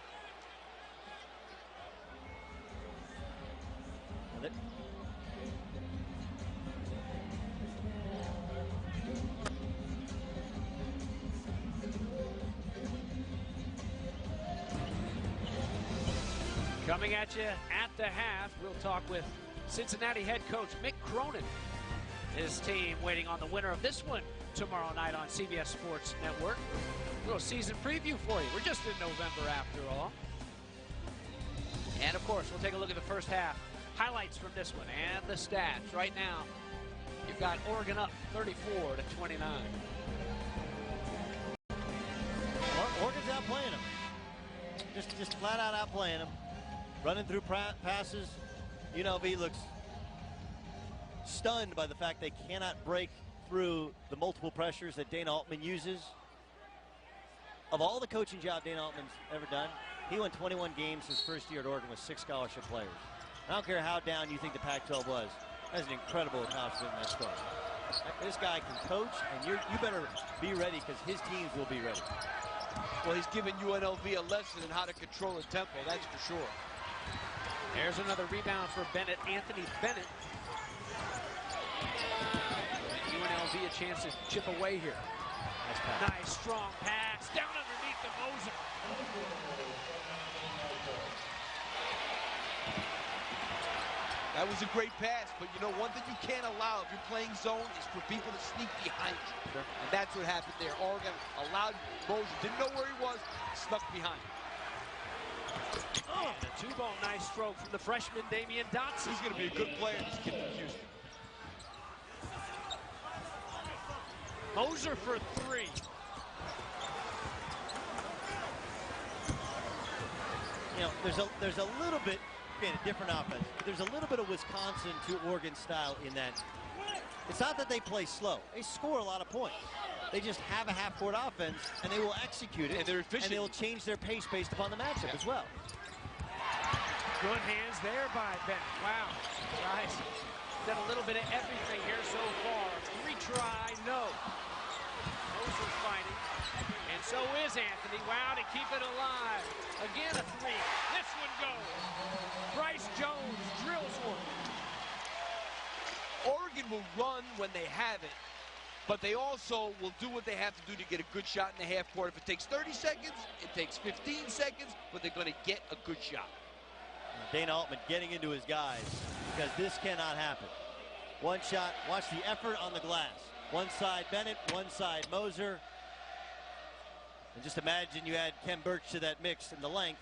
Coming at you at the half, we'll talk with Cincinnati head coach Mick Cronin. His team waiting on the winner of this one tomorrow night on CBS Sports Network. A little season preview for you. We're just in November after all. And of course, we'll take a look at the first half. Highlights from this one and the stats. Right now, you've got Oregon up 34-29. Oregon's outplaying them. Just flat out outplaying them. Running through passes. UNLV looks stunned by the fact they cannot break through the multiple pressures that Dana Altman uses. Of all the coaching job Dana Altman's ever done, he won 21 games his first year at Oregon with 6 scholarship players. I don't care how down you think the Pac-12 was. That's an incredible accomplishment in that squad. This guy can coach, and you better be ready because his teams will be ready. Well, he's given UNLV a lesson in how to control a tempo, that's for sure. There's another rebound for Bennett, Anthony Bennett. UNLV a chance to chip away here. Nice strong pass down underneath the Moser. That was a great pass, but you know, one thing you can't allow if you're playing zone is for people to sneak behind you. Sure. And that's what happened there. Oregon allowed Moser, didn't know where he was, snuck behind. Oh, the two-ball nice stroke from the freshman Damian Dotson. He's going to be a good player, this kid from Houston. Moser for three. You know, there's a little bit, again, a different offense. There's a little bit of Wisconsin to Oregon style in that it's not that they play slow. They score a lot of points. They just have a half-court offense, and they will execute it. And they're efficient. And they'll change their pace based upon the matchup as well. Good hands there by Bennett. Wow. Guys, done a little bit of everything here so far. Retry, no. Moser's fighting. And so is Anthony. Wow, to keep it alive. Again a three. This one goes. Bryce Jones drills one. Oregon will run when they have it, but they also will do what they have to do to get a good shot in the half court. If it takes 30 seconds, it takes 15 seconds, but they're going to get a good shot. Dana Altman getting into his guys because this cannot happen. One shot, watch the effort on the glass. One side Bennett, one side Moser. And just imagine you add Kem Birch to that mix in the length.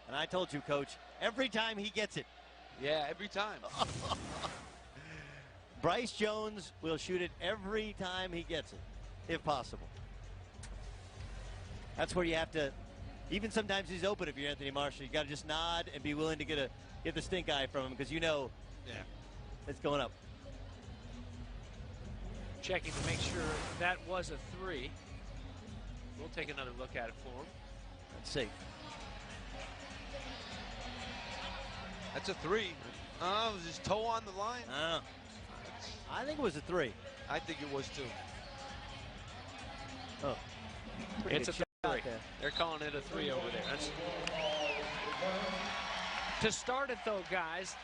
And I told you, Coach, every time he gets it. Yeah, every time. Bryce Jones will shoot it every time he gets it, if possible. That's where you have to, even sometimes he's open if you're Anthony Marshall. You got to just nod and be willing to get the stink eye from him because you know it's going up. Checking to make sure that was a three. We'll take another look at it for him. That's safe. That's a three. Oh, was his toe on the line? I think it was a three. I think it was too. Oh, it's a three. They're calling it a three over there. That's... To start it though, guys,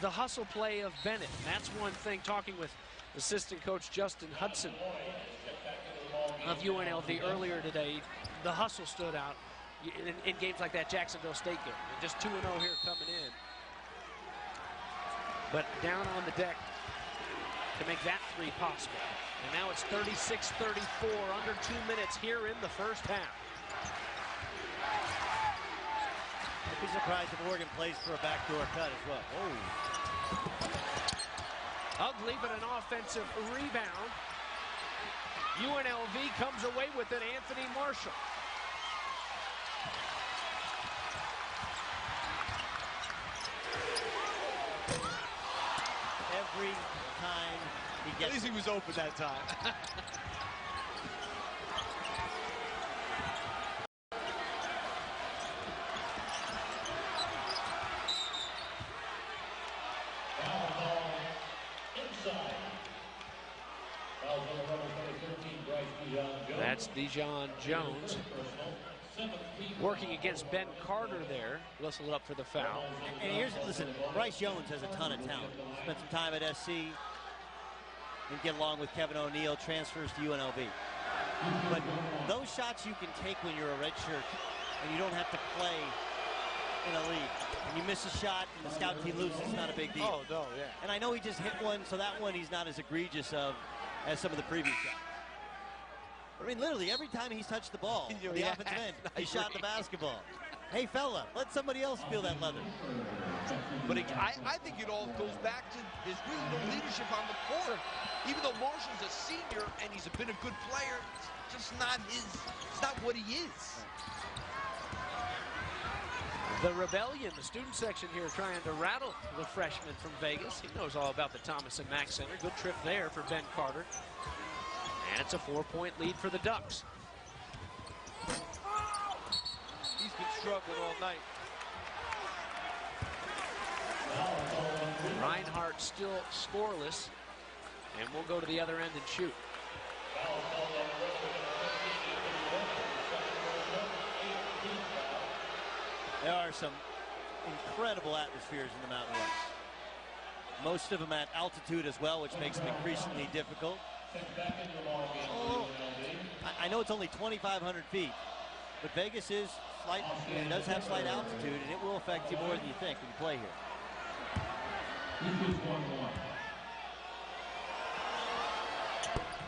the hustle play of Bennett. And that's one thing, talking with assistant coach Justin Hudson of UNLV earlier today, the hustle stood out in games like that Jacksonville State game. And just 2-0 here coming in. But down on the deck to make that three possible. And now it's 36-34, under 2 minutes here in the first half. I'd be surprised if Oregon plays for a backdoor cut as well. Oh. Ugly, but an offensive rebound. UNLV comes away with it, Anthony Marshall. Every time he gets At least he was open that time. That's Dijon Jones working against Ben Carter there. Whistled up for the foul. And here's, listen, Bryce Jones has a ton of talent. Spent some time at SC. Didn't get along with Kevin O'Neal, transfers to UNLV. But those shots you can take when you're a redshirt and you don't have to play in a league. And you miss a shot and the scout team loses, it's not a big deal. Oh, no, yeah. And I know he just hit one, so that one he's not as egregious of as some of the previous shots. I mean, literally, every time he's touched the ball, the offensive end, he shot the basketball. Hey, fella, let somebody else feel that leather. But I think it all goes back to there's really no leadership on the court. Even though Marshall's a senior and he's been a good player, it's just not it's not what he is. The rebellion, the student section here trying to rattle the freshman from Vegas. He knows all about the Thomas and Mack Center. Good trip there for Ben Carter. And it's a 4-point lead for the Ducks. He's been struggling all night. Reinhardt still scoreless. And we'll go to the other end and shoot. There are some incredible atmospheres in the Mountain West. Most of them at altitude as well, which makes them increasingly difficult. Oh, I know it's only 2,500 feet, but Vegas is it does have slight altitude, and it will affect you more than you think when you play here.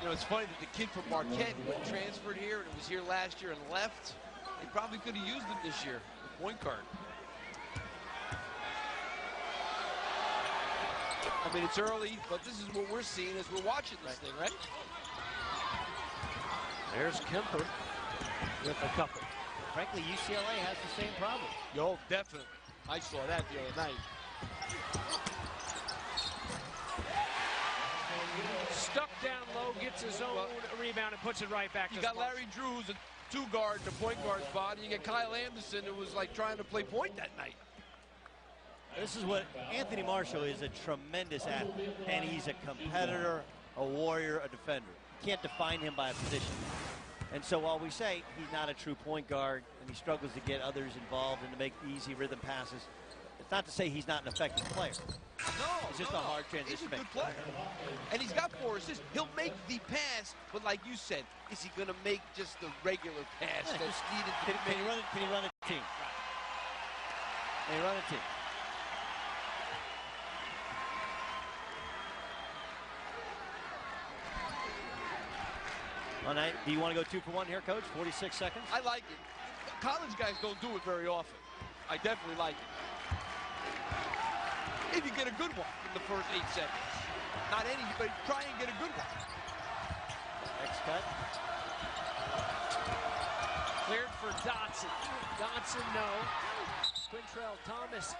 You know, it's funny that the kid from Marquette who had transferred here and was here last year and left, they probably could have used him this year, the point guard. I mean, it's early, but this is what we're seeing as we're watching this thing, right? There's Kemper with a couple. Frankly, UCLA has the same problem. Yo, definitely. I saw that the other night. Stuck down low, gets his own rebound and puts it right back. You to got Larry Drew, who's a two-guard in the point guard spot, and you get Kyle Anderson, who was like trying to play point that night. This is what Anthony Marshall is, a tremendous athlete, and he's a competitor, a warrior, a defender. You can't define him by a position. And so while we say he's not a true point guard and he struggles to get others involved and to make easy rhythm passes, it's not to say he's not an effective player. No, it's just a hard transition. He's a good player. And he's got 4 assists. He'll make the pass, but like you said, is he going to make just the regular pass that's needed to be made? Can he run a team? Can he run a team? All right, do you want to go 2 for 1 here, Coach? 46 seconds? I like it. College guys don't do it very often. I definitely like it. If you get a good one in the first 8 seconds. Not any, but try and get a good one. Next cut. Cleared for Dotson. Dotson, no. Quintrell Thomas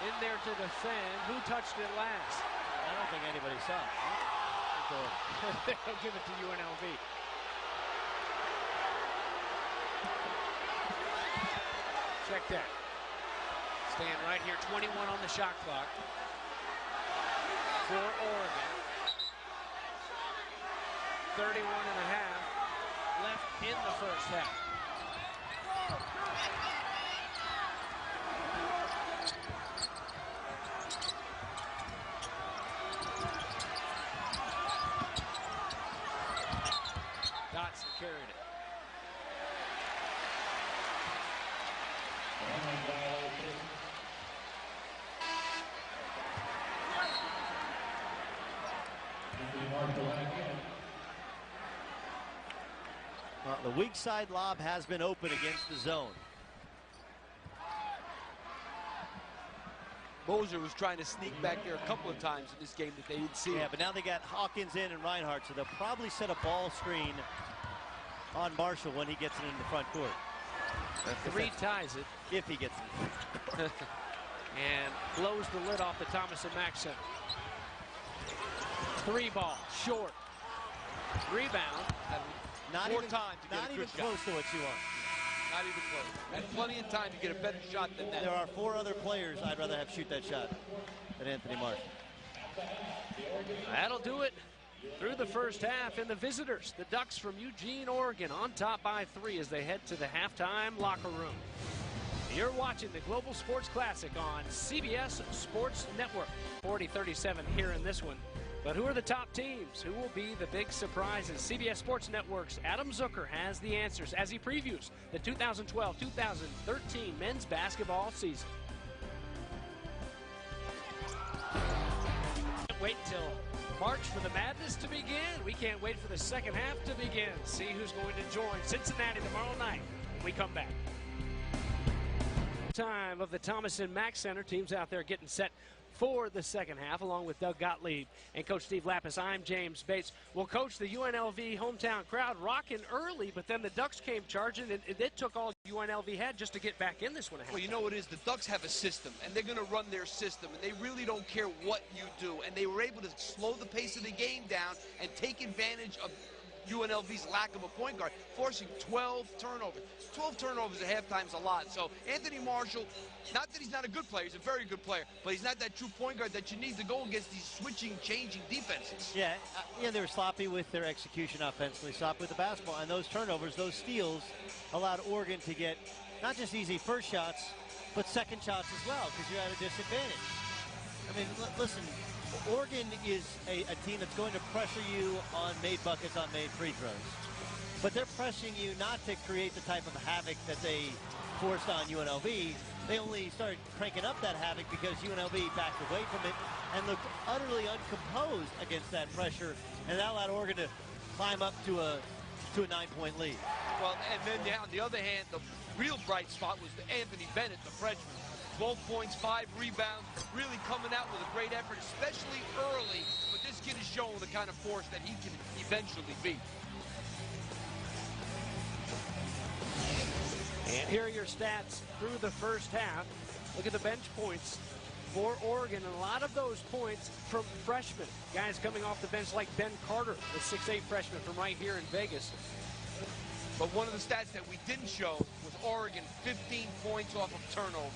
in there to defend. Who touched it last? I don't think anybody saw it. They'll give it to UNLV. Check that. Stand right here, 21 on the shot clock for Oregon. 31 and a half left in the first half. Dotson carried it. The weak side lob has been open against the zone. Moser was trying to sneak back there a couple of times in this game that they didn't see. Yeah, but now they got Hawkins in and Reinhardt, so they'll probably set a ball screen on Marshall when he gets it in the front court. Three ties it. If he gets it. And blows the lid off the Thomas and Mack Center. 3 ball, short. Rebound. Not more even, time to not get a even good close shot. to what you want. Not even close. Had plenty of time to get a better shot than that. There are 4 other players I'd rather have shoot that shot than Anthony Marshall. That'll do it through the first half. And the visitors, the Ducks from Eugene, Oregon, on top by 3 as they head to the halftime locker room. You're watching the Global Sports Classic on CBS Sports Network. 40-37 here in this one. But who are the top teams? Who will be the big surprises? CBS Sports Network's Adam Zucker has the answers as he previews the 2012-2013 men's basketball season. Can't wait until March for the madness to begin. We can't wait for the second half to begin. See who's going to join Cincinnati tomorrow night when we come back. Time of the Thomas and Mack Center. Teams out there getting set for the second half, along with Doug Gottlieb and Coach Steve Lapis. I'm James Bates. Well, Coach, the UNLV hometown crowd rocking early, but then the Ducks came charging, and it took all UNLV had just to get back in this one. Well, you know what it is? The Ducks have a system, and they're going to run their system, and they really don't care what you do. And they were able to slow the pace of the game down and take advantage of UNLV's lack of a point guard, forcing 12 turnovers. 12 turnovers at halftime is a lot. So Anthony Marshall, not that he's not a good player, he's a very good player, but he's not that true point guard that you need to go against these switching, changing defenses. Yeah, they were sloppy with their execution offensively, sloppy with the basketball, and those turnovers, those steals, allowed Oregon to get not just easy first shots, but second shots as well, because you're at a disadvantage. I mean, listen, Oregon is a team that's going to pressure you on made buckets, on made free throws. But they're pressing you not to create the type of havoc that they forced on UNLV. They only started cranking up that havoc because UNLV backed away from it and looked utterly uncomposed against that pressure, and that allowed Oregon to climb up to a 9-point lead. Well, and then on the other hand, the real bright spot was Anthony Bennett, the freshman. 12 points, 5 rebounds, really coming out with a great effort, especially early. But this kid is showing the kind of force that he can eventually be. And here are your stats through the first half. Look at the bench points for Oregon, and a lot of those points from freshmen. Guys coming off the bench like Ben Carter, the 6'8" freshman from right here in Vegas. But one of the stats that we didn't show was Oregon 15 points off of turnovers.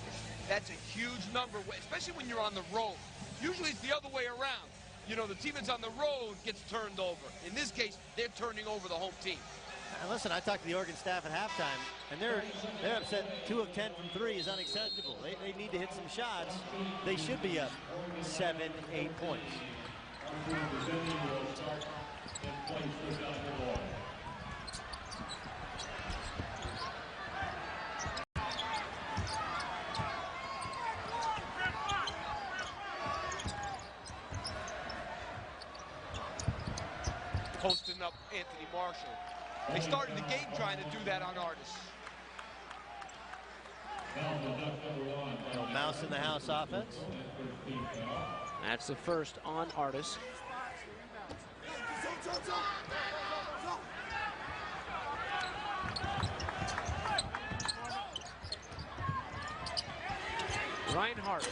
That's a huge number, especially when you're on the road. Usually it's the other way around. You know, the team that's on the road gets turned over. In this case, they're turning over the home team. And listen, I talked to the Oregon staff at halftime, and they're upset. 2 of 10 from 3 is unacceptable. They need to hit some shots. They should be up 7, 8 points. Posting up Anthony Marshall. They started the game trying to do that on Artis. No mouse in the house offense. That's the first on Artis. Reinhardt.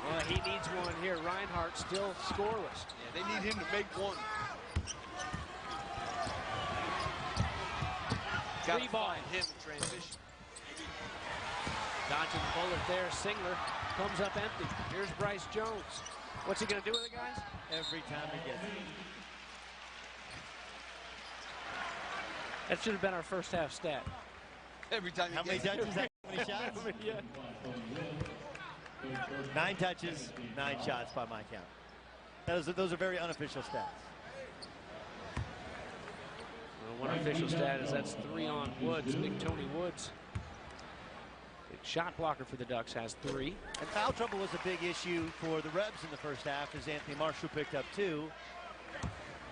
Well, he needs one here. Reinhardt still scoreless. Yeah, they need him to make one. Three ball. Find him in transition. Dodging the bullet there. Singler comes up empty. Here's Bryce Jones. What's he going to do with it, guys? Every time he gets it. That should have been our first half stat. Every time How many touches? How many shots? Yeah. 9 touches, 9 shots by my count. Those are very unofficial stats. Well, one official stat is that's 3 on Woods. Big Tony Woods. Big shot blocker for the Ducks has 3. And foul trouble was a big issue for the Rebs in the first half, as Anthony Marshall picked up 2.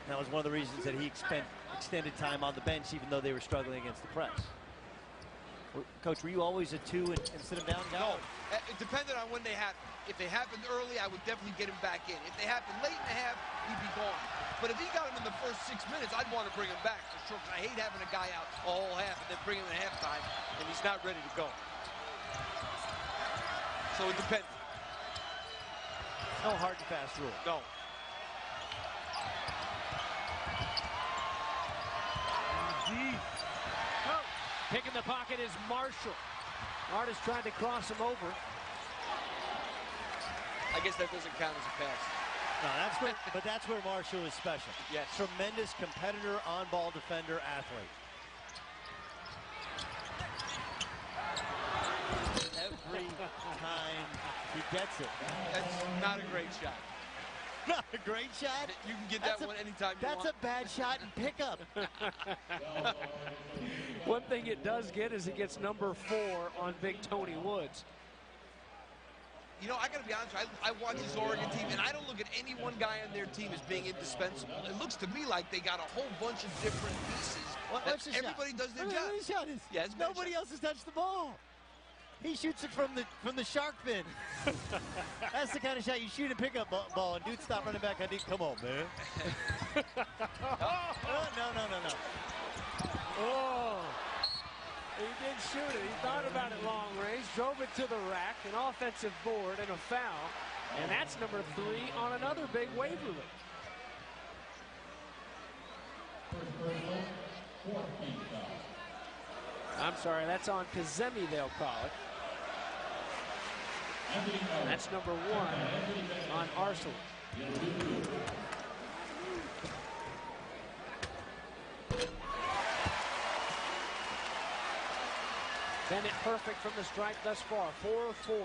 That was one of the reasons that he spent extended time on the bench, even though they were struggling against the press. Coach, were you always a 2 and sit him down guy? No, it depended on when they happened. If they happened early, I would definitely get him back in. If they happened late in the half, he'd be gone. But if he got him in the first 6 minutes, I'd want to bring him back for sure, because I hate having a guy out a whole half and then bring him in halftime and he's not ready to go. So it depends. No hard and fast rule. No. Picking the pocket is Marshall. Artis tried to cross him over. I guess that doesn't count as a pass. No, that's where Marshall is special. Yes. Tremendous competitor, on-ball defender, athlete. Every time he gets it. That's not a great shot. not a great shot. You can get that one anytime you want. That's a bad shot in pickup. One thing it does get is it gets number 4 on Big Tony Woods. You know, I got to be honest, I watch this Oregon team, and I don't look at any one guy on their team as being indispensable. It looks to me like they got a whole bunch of different pieces. What's the everybody shot? does their job. The shot is, yeah, nobody else has touched the ball. He shoots it from the shark fin. That's the kind of shot you shoot a pickup ball, and dude stop running back on deep. Come on, man. No. Oh, he did shoot it. He thought about it long range, drove it to the rack, an offensive board, and a foul. And that's number 3 on another big Waverly. I'm sorry, that's on Kazemi, they'll call it. That's number 1 on Arsenal. Bennett perfect from the stripe thus far, 4 of 4.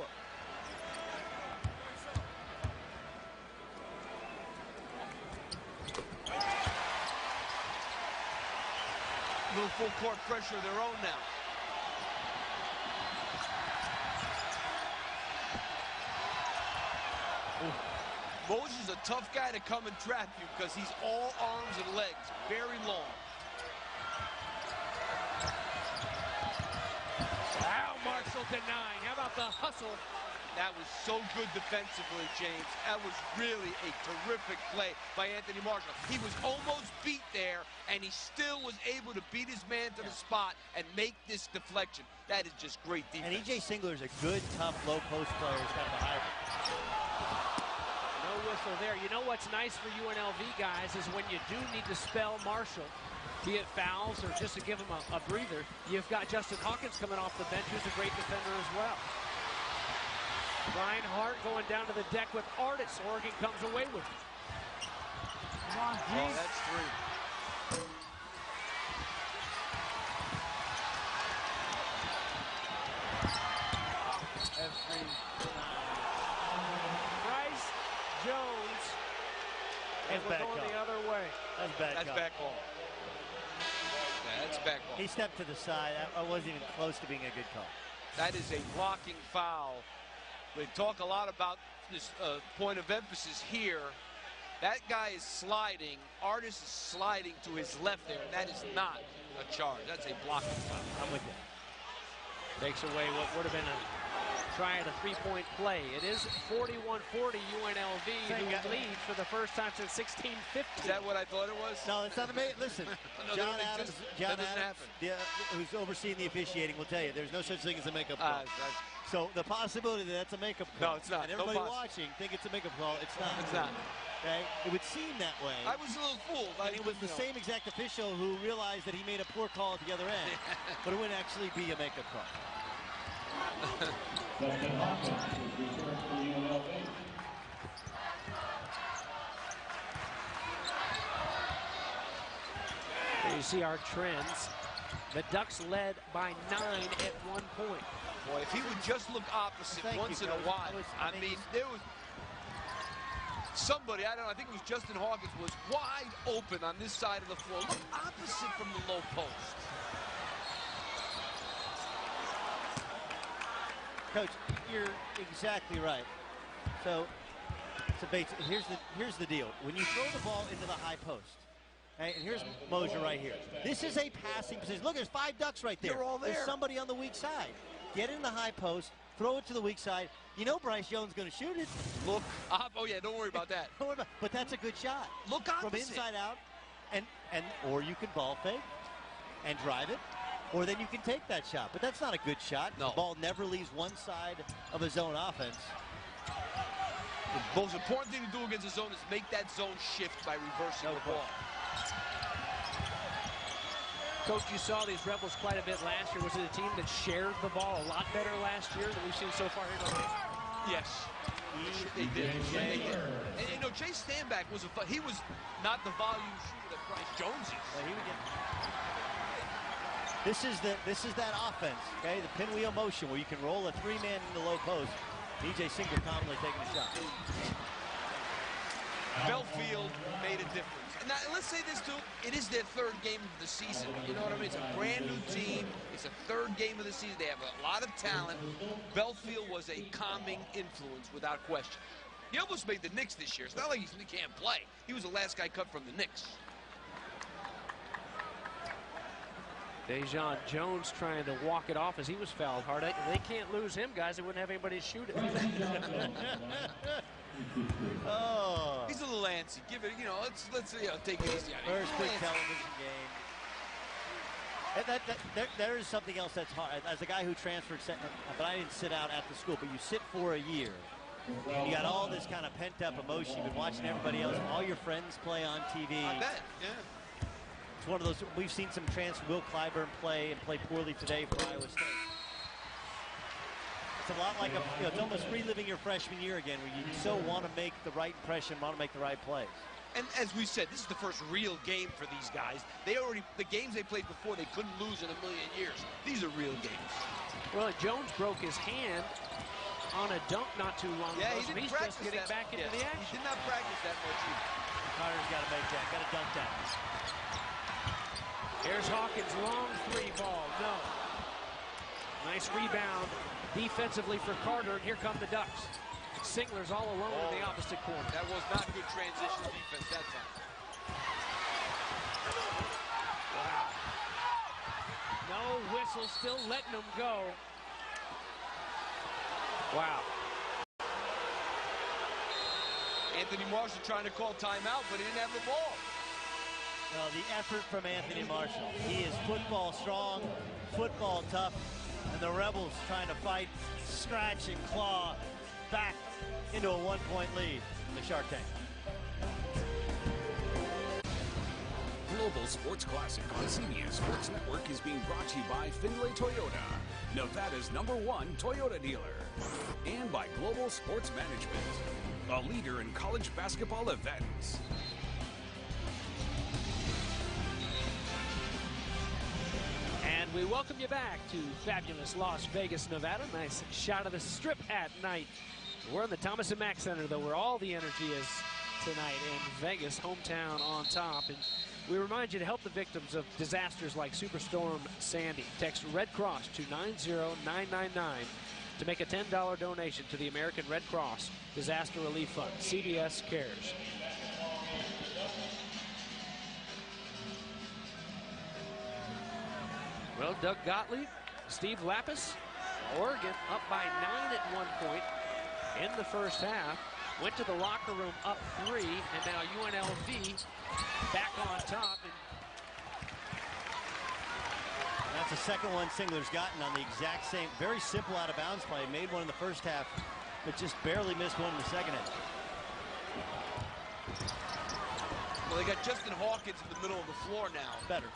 Little full court pressure of their own now. Moses is a tough guy to come and trap you because he's all arms and legs, very long. Wow, Marshall denying. How about the hustle? That was so good defensively, James. That was really a terrific play by Anthony Marshall. He was almost beat there, and he still was able to beat his man to the spot and make this deflection. That is just great defense. And E.J. Singler is a good, tough, low-post player. He's got the hybrid. No whistle there. You know what's nice for UNLV guys is when you do need to spell Marshall, be it fouls or just to give him a breather, you've got Justin Hawkins coming off the bench, who's a great defender as well. Reinhardt going down to the deck with Artis. Oregon comes away with it. Come on, oh, that's 3. That's 3. Bryce Jones. And we're going the other way. That's bad. That's back ball. Yeah, that's back ball. He stepped to the side. I wasn't even close to being a good call. That is a blocking foul. We talk a lot about this point of emphasis here. That guy is sliding. Artis is sliding to his left there, and that is not a charge. That's a blocking foul. I'm with you. Takes away what would have been a try at a 3-point play. It is 41-40 UNLV, who leads for the first time since 1650. Is that what I thought it was? No, it's not amazing. Listen, No, John Adams, who's overseeing the officiating, will tell you there's no such thing as a makeup call. So the possibility that that's a makeup call. No, it's not. And everybody watching think it's a makeup call. It's not. It's not. Okay? It would seem that way. I was a little fooled. And it was the same exact official who realized that he made a poor call at the other end. But it wouldn't actually be a makeup call. There you see our trends. The Ducks led by 9 at one point. Boy, if he would just look opposite once in a while. I mean, there was somebody, I think it was Justin Hawkins, was wide open on this side of the floor. Look opposite from the low post. Coach, you're exactly right. So here's the deal. When you throw the ball into the high post, okay, and here's Mosier right here. This is a passing position. Look, there's 5 Ducks right there. They're all there. There's somebody on the weak side. Get in the high post, throw it to the weak side. You know Bryce Jones is going to shoot it. Look up. Oh yeah, don't worry about that. But that's a good shot. Look opposite. From inside out, or you can ball fake and drive it, or then you can take that shot. But that's not a good shot. No. The ball never leaves one side of a zone offense. The most important thing to do against a zone is make that zone shift by reversing the ball. Coach, you saw these Rebels quite a bit last year. Was it a team that shared the ball a lot better last year than we've seen so far here tonight? Yes. They did. And you know, Chase Stanback was he was not the volume shooter that Bryce Jones is. Well, this is that offense, okay? The pinwheel motion where you can roll a 3-man in the low post. E.J. Singler calmly taking a shot. Belfield made a difference. Now, let's say this, too. It is their third game of the season. You know what I mean? It's a brand-new team. It's a third game of the season. They have a lot of talent. Belfield was a calming influence, without question. He almost made the Knicks this year. It's not like he can't play. He was the last guy cut from the Knicks. Dejan Jones trying to walk it off as he was fouled hard. They can't lose him, guys. They wouldn't have anybody to shoot it. Oh. He's a little antsy. Give it, you know, let's take it easy. First big television game. And there is something else that's hard. As a guy who transferred, but I didn't sit out at the school, but you sit for a year. You got all this kind of pent-up emotion. You've been watching everybody else, all your friends play on TV. I bet, yeah. It's one of those, we've seen some transfer, Will Clyburn play poorly today for Iowa State. It's a lot like it's almost reliving your freshman year again, where you so want to make the right impression, want to make the right plays. And as we said, this is the first real game for these guys. The games they played before, they couldn't lose in a million years. These are real games. Well, Jones broke his hand on a dunk not too long ago. He didn't he's practice just getting back into the action. He did not practice that much either. Carter's got to make that, got to dunk that. Here's Hawkins, long three ball, no. Nice rebound defensively for Carter, and here come the Ducks. Singler's all alone in the opposite corner. That was not good transition defense that time. Wow. No whistle, still letting them go. Wow. Anthony Marshall trying to call timeout, but he didn't have the ball. Well, the effort from Anthony Marshall. He is football strong, football tough, and the Rebels trying to fight, scratch, and claw back into a one-point lead in the Shark Tank. Global Sports Classic on CBS Sports Network is being brought to you by Findlay Toyota, Nevada's #1 Toyota dealer, and by Global Sports Management, a leader in college basketball events. And we welcome you back to fabulous Las Vegas, Nevada. Nice shot of the Strip at night. We're in the Thomas & Mack Center, though, where all the energy is tonight in Vegas, hometown on top. And we remind you to help the victims of disasters like Superstorm Sandy. Text Red Cross to 90999 to make a $10 donation to the American Red Cross Disaster Relief Fund. CBS cares. Well, Doug Gottlieb, Steve Lapis, Oregon up by 9 at one point in the first half. Went to the locker room up 3, and now UNLV back on top. And that's the second one Singler's gotten on the exact same, very simple out-of-bounds play. Made one in the first half, but just barely missed one in the second half. Well, they got Justin Hawkins in the middle of the floor now. Better.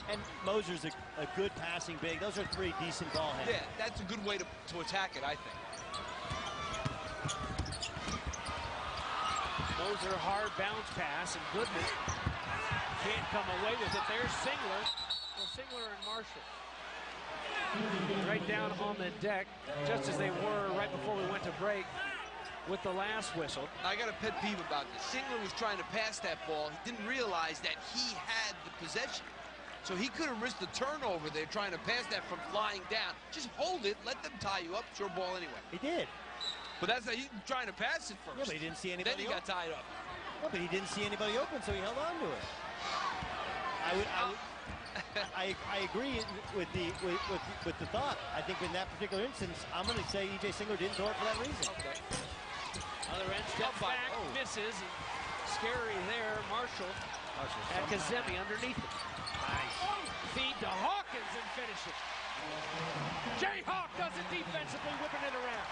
And Moser's a good passing big. Those are 3 decent ball handlers. Yeah, that's a good way to attack it, I think. Moser hard bounce pass, and Goodman can't come away with it. There's Singler. Well, Singler and Marshall right down on the deck, just as they were right before we went to break with the last whistle. I got a pet peeve about this. Singler was trying to pass that ball. He didn't realize that he had the possession. So he could have risked the turnover there trying to pass that from flying down. Just hold it, let them tie you up, it's your ball anyway. He did. But that's how he's trying to pass it first. Yeah, but he didn't see anybody. Then he got tied up. No, but he didn't see anybody open, so he held on to it. I agree with the thought. I think in that particular instance, I'm going to say E.J. Singler didn't throw it for that reason. Okay. Other end steps back, misses, and scary there. Marshall and Kazemi underneath it. Nice. Feed to Hawkins and finish it. Jayhawk does it defensively, whipping it around.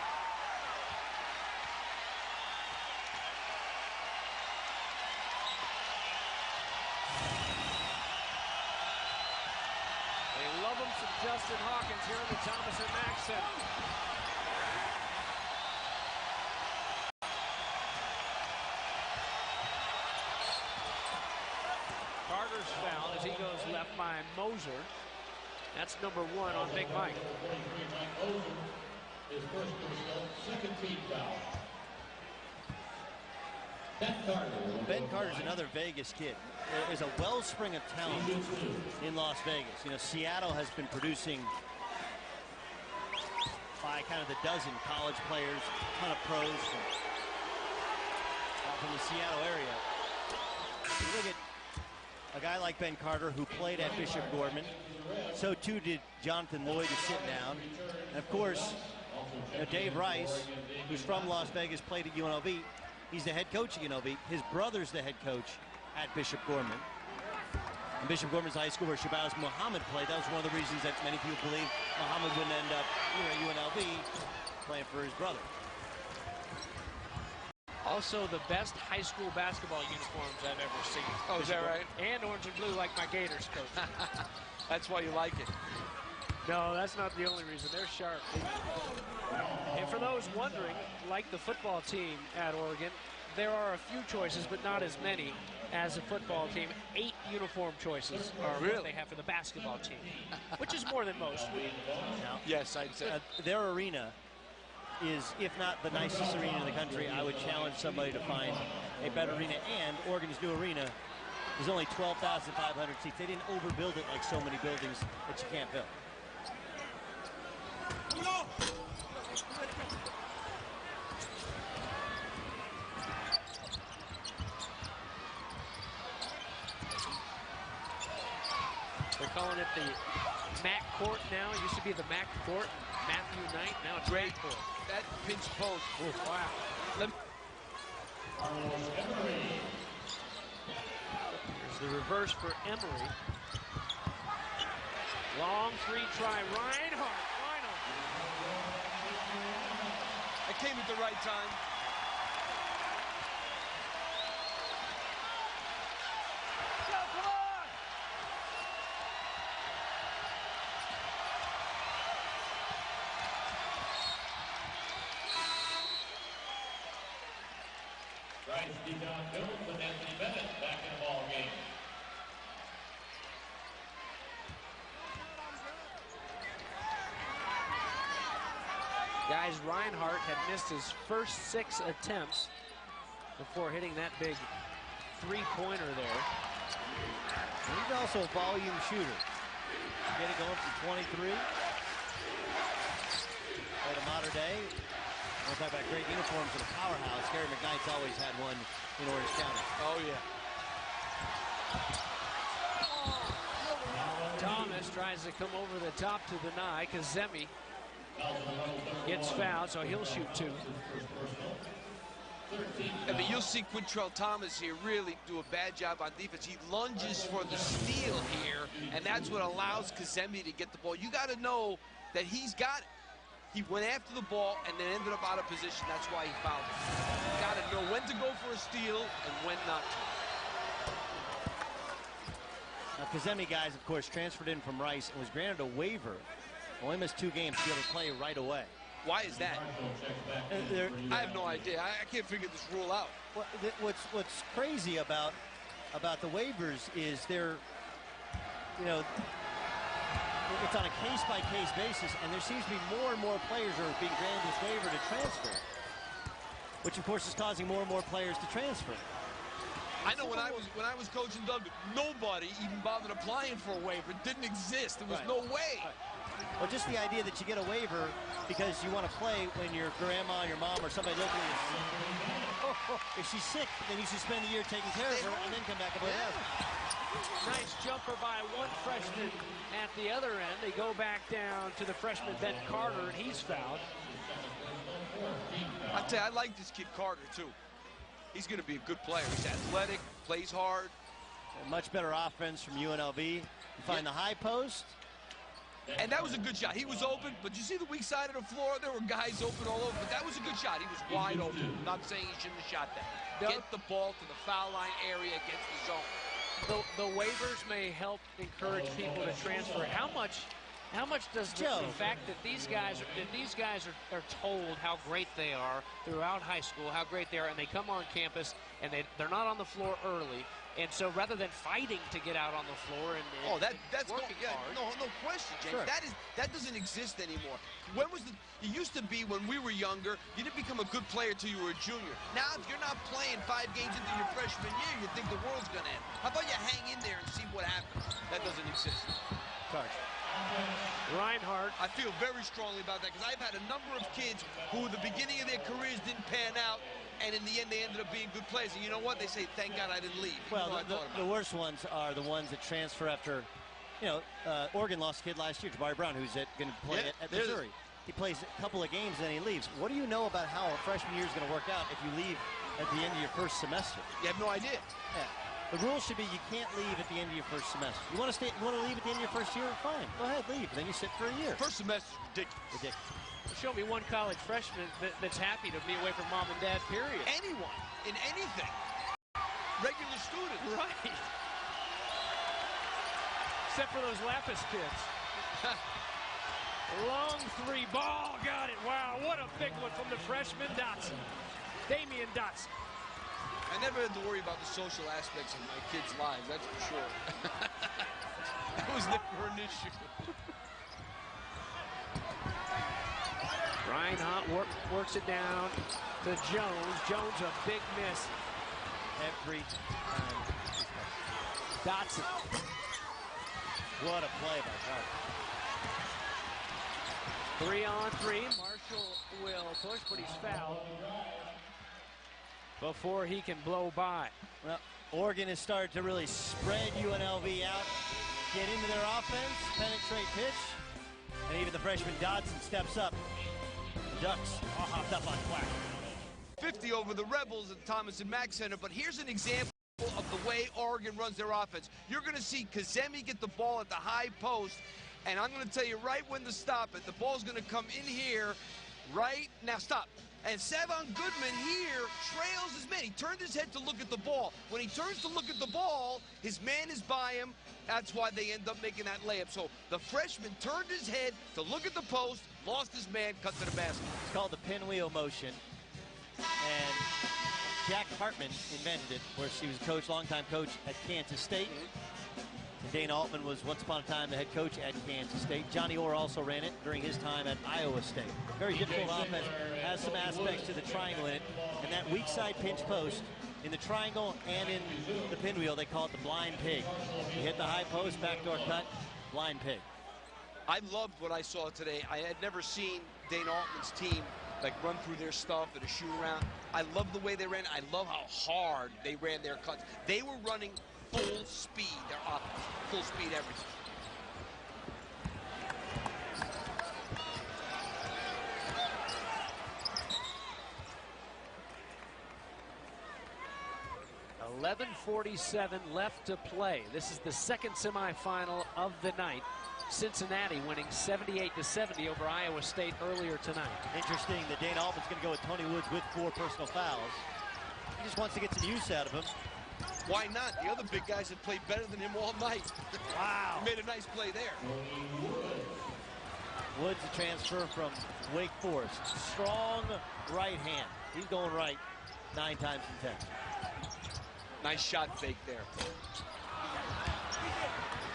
They love him some Justin Hawkins here in the Thomas & Mack Center. Carter's foul as he goes left by Moser. That's number 1 on Big Mike. His first personal, second team foul. Ben Carter's another Vegas kid. There's a wellspring of talent in Las Vegas. You know, Seattle has been producing by kind of the dozen college players, a ton of pros from the Seattle area. You look at a guy like Ben Carter, who played at Bishop Gorman. So too did Jonathan Lloyd, who's sitting down. And of course, you know, Dave Rice, who's from Las Vegas, played at UNLV. He's the head coach at UNLV. His brother's the head coach at Bishop Gorman. And Bishop Gorman's high school where Shabazz Muhammad played. That was one of the reasons that many people believe Muhammad wouldn't end up here at UNLV playing for his brother. Also the best high school basketball uniforms I've ever seen. Oh, is that right? And orange and blue like my Gators coach. That's why you like it. No, that's not the only reason. They're sharp. And for those wondering, like the football team at Oregon, there are a few choices, but not as many as a football team. 8 uniform choices are what they have for the basketball team, which is more than most. Yes, I'd say. Their arena is, if not the nicest arena in the country, I would challenge somebody to find a better arena. And Oregon's new arena is only 12,500 seats. They didn't overbuild it like so many buildings that you can't build. They're calling it the Mac Court now. It used to be the Mac Court. Matthew Knight. Now it's Great Mac Court. That pinch post. Oh, wow. Here's the reverse for Emory. Long 3-try. Reinhardt. I came at the right time. Guys, Reinhardt had missed his first 6 attempts before hitting that big 3-pointer there. He's also a volume shooter. Get it going from 23. At a modern day. We'll talk about great uniforms in a powerhouse. Gary McKnight's always had one in Orange County. Oh, yeah. Thomas tries to come over the top to deny. Kazemi gets fouled, so he'll shoot 2. I mean, you'll see Quintrell Thomas here really do a bad job on defense. He lunges for the steal here, and that's what allows Kazemi to get the ball. You got to know that he's got it. He went after the ball and then ended up out of position. That's why he fouled him. You got to know when to go for a steal and when not to. Now, Kazemi, guys, of course, transferred in from Rice and was granted a waiver. Only missed 2 games to be able to play right away. Why is that? I have no idea. I can't figure this rule out. What's crazy about the waivers is they're, you know, it's on a case-by-case basis, and there seems to be more and more players who are being granted this waiver to transfer, which of course is causing more and more players to transfer. I know when I was coaching Doug, nobody even bothered applying for a waiver. It didn't exist. There was no way. Well, just the idea that you get a waiver because you want to play when your grandma, your mom, or somebody locally is sick. If she's sick, then you should spend the year taking care of her and then come back and play. Nice jumper by one freshman at the other end. They go back down to the freshman Ben Carter, and he's fouled. I'll tell you, I like this kid Carter, too. He's going to be a good player. He's athletic, plays hard. A much better offense from UNLV. You find the high post. And that was a good shot. He was open, but you see the weak side of the floor? There were guys open all over, but that was a good shot. He was wide open. I'm not saying he shouldn't have shot that. Get the ball to the foul line area against the zone. The waivers may help encourage people to transfer. How much does the fact that these guys are told how great they are throughout high school, how great they are, and they come on campus and they're not on the floor early, And so rather than fighting to get out on the floor and that's working hard. no question, James. Sure. That doesn't exist anymore. When was it used to be when we were younger, you didn't become a good player till you were a junior. Now, if you're not playing 5 games into your freshman year, you think the world's going to end. How about you hang in there and see what happens? That doesn't exist. Charge. Reinhardt. I feel very strongly about that because I've had a number of kids who at the beginning of their careers didn't pan out, and in the end they ended up being good players. And you know what? They say, thank God I didn't leave. Well, the worst ones are the ones that transfer after, Oregon lost a kid last year, Jabari Brown, who's going to play at Missouri. He plays a couple of games and then he leaves. What do you know about how a freshman year is going to work out if you leave at the end of your first semester? You have no idea. Yeah. The rule should be you can't leave at the end of your first semester. You want to stay? You want to leave at the end of your first year? Fine, go ahead, leave. Then you sit for a year. First semester is ridiculous. Show me one college freshman that's happy to be away from mom and dad, period. Anyone, in anything. Regular students. Right. Except for those Lapis kids. Long 3 ball, got it. Wow, what a big one from the freshman Dotson. Damian Dotson. I never had to worry about the social aspects of my kids' lives, that's for sure. That was never an issue. Reinhardt works it down to Jones. Jones, a big miss. Every time. Dotson. What a play by Carter. 3-on-3. Marshall will push, but he's fouled before he can blow by. Well, Oregon has started to really spread UNLV out, get into their offense, penetrate pitch, and even the freshman Dotson steps up. The Ducks all hopped up on Clark. 50 over the Rebels at Thomas and Mack Center, but here's an example of the way Oregon runs their offense. You're going to see Kazemi get the ball at the high post, and I'm going to tell you right when to stop it. The ball's going to come in here right now. Stop. And Savon Goodman here trails his man. He turned his head to look at the ball. When he turns to look at the ball, his man is by him. That's why they end up making that layup. So the freshman turned his head to look at the post, lost his man, cut to the basket. It's called the pinwheel motion. And Jack Hartman invented it, where she was coach, longtime coach at Kansas State. And Dana Altman was once upon a time the head coach at Kansas State. Johnny Orr also ran it during his time at Iowa State. Very difficult offense, has some aspects to the triangle in it. And that weak side pinch post in the triangle and in the pinwheel, they call it the blind pig. You hit the high post, backdoor cut, blind pig. I loved what I saw today. I had never seen Dana Altman's team run through their stuff at a shoot around. I love the way they ran. I love how hard they ran their cuts. They were running full speed, their offense, full speed everything. .11:47 left to play. This is the second semifinal of the night. Cincinnati winning 78-70 over Iowa State earlier tonight. Interesting that Dana Altman's going to go with Tony Woods with 4 personal fouls. He just wants to get some use out of him. Why not? The other big guys have played better than him all night. Wow. He made a nice play there. Woods, a transfer from Wake Forest. Strong right hand. He's going right 9 times in 10. Nice shot fake there.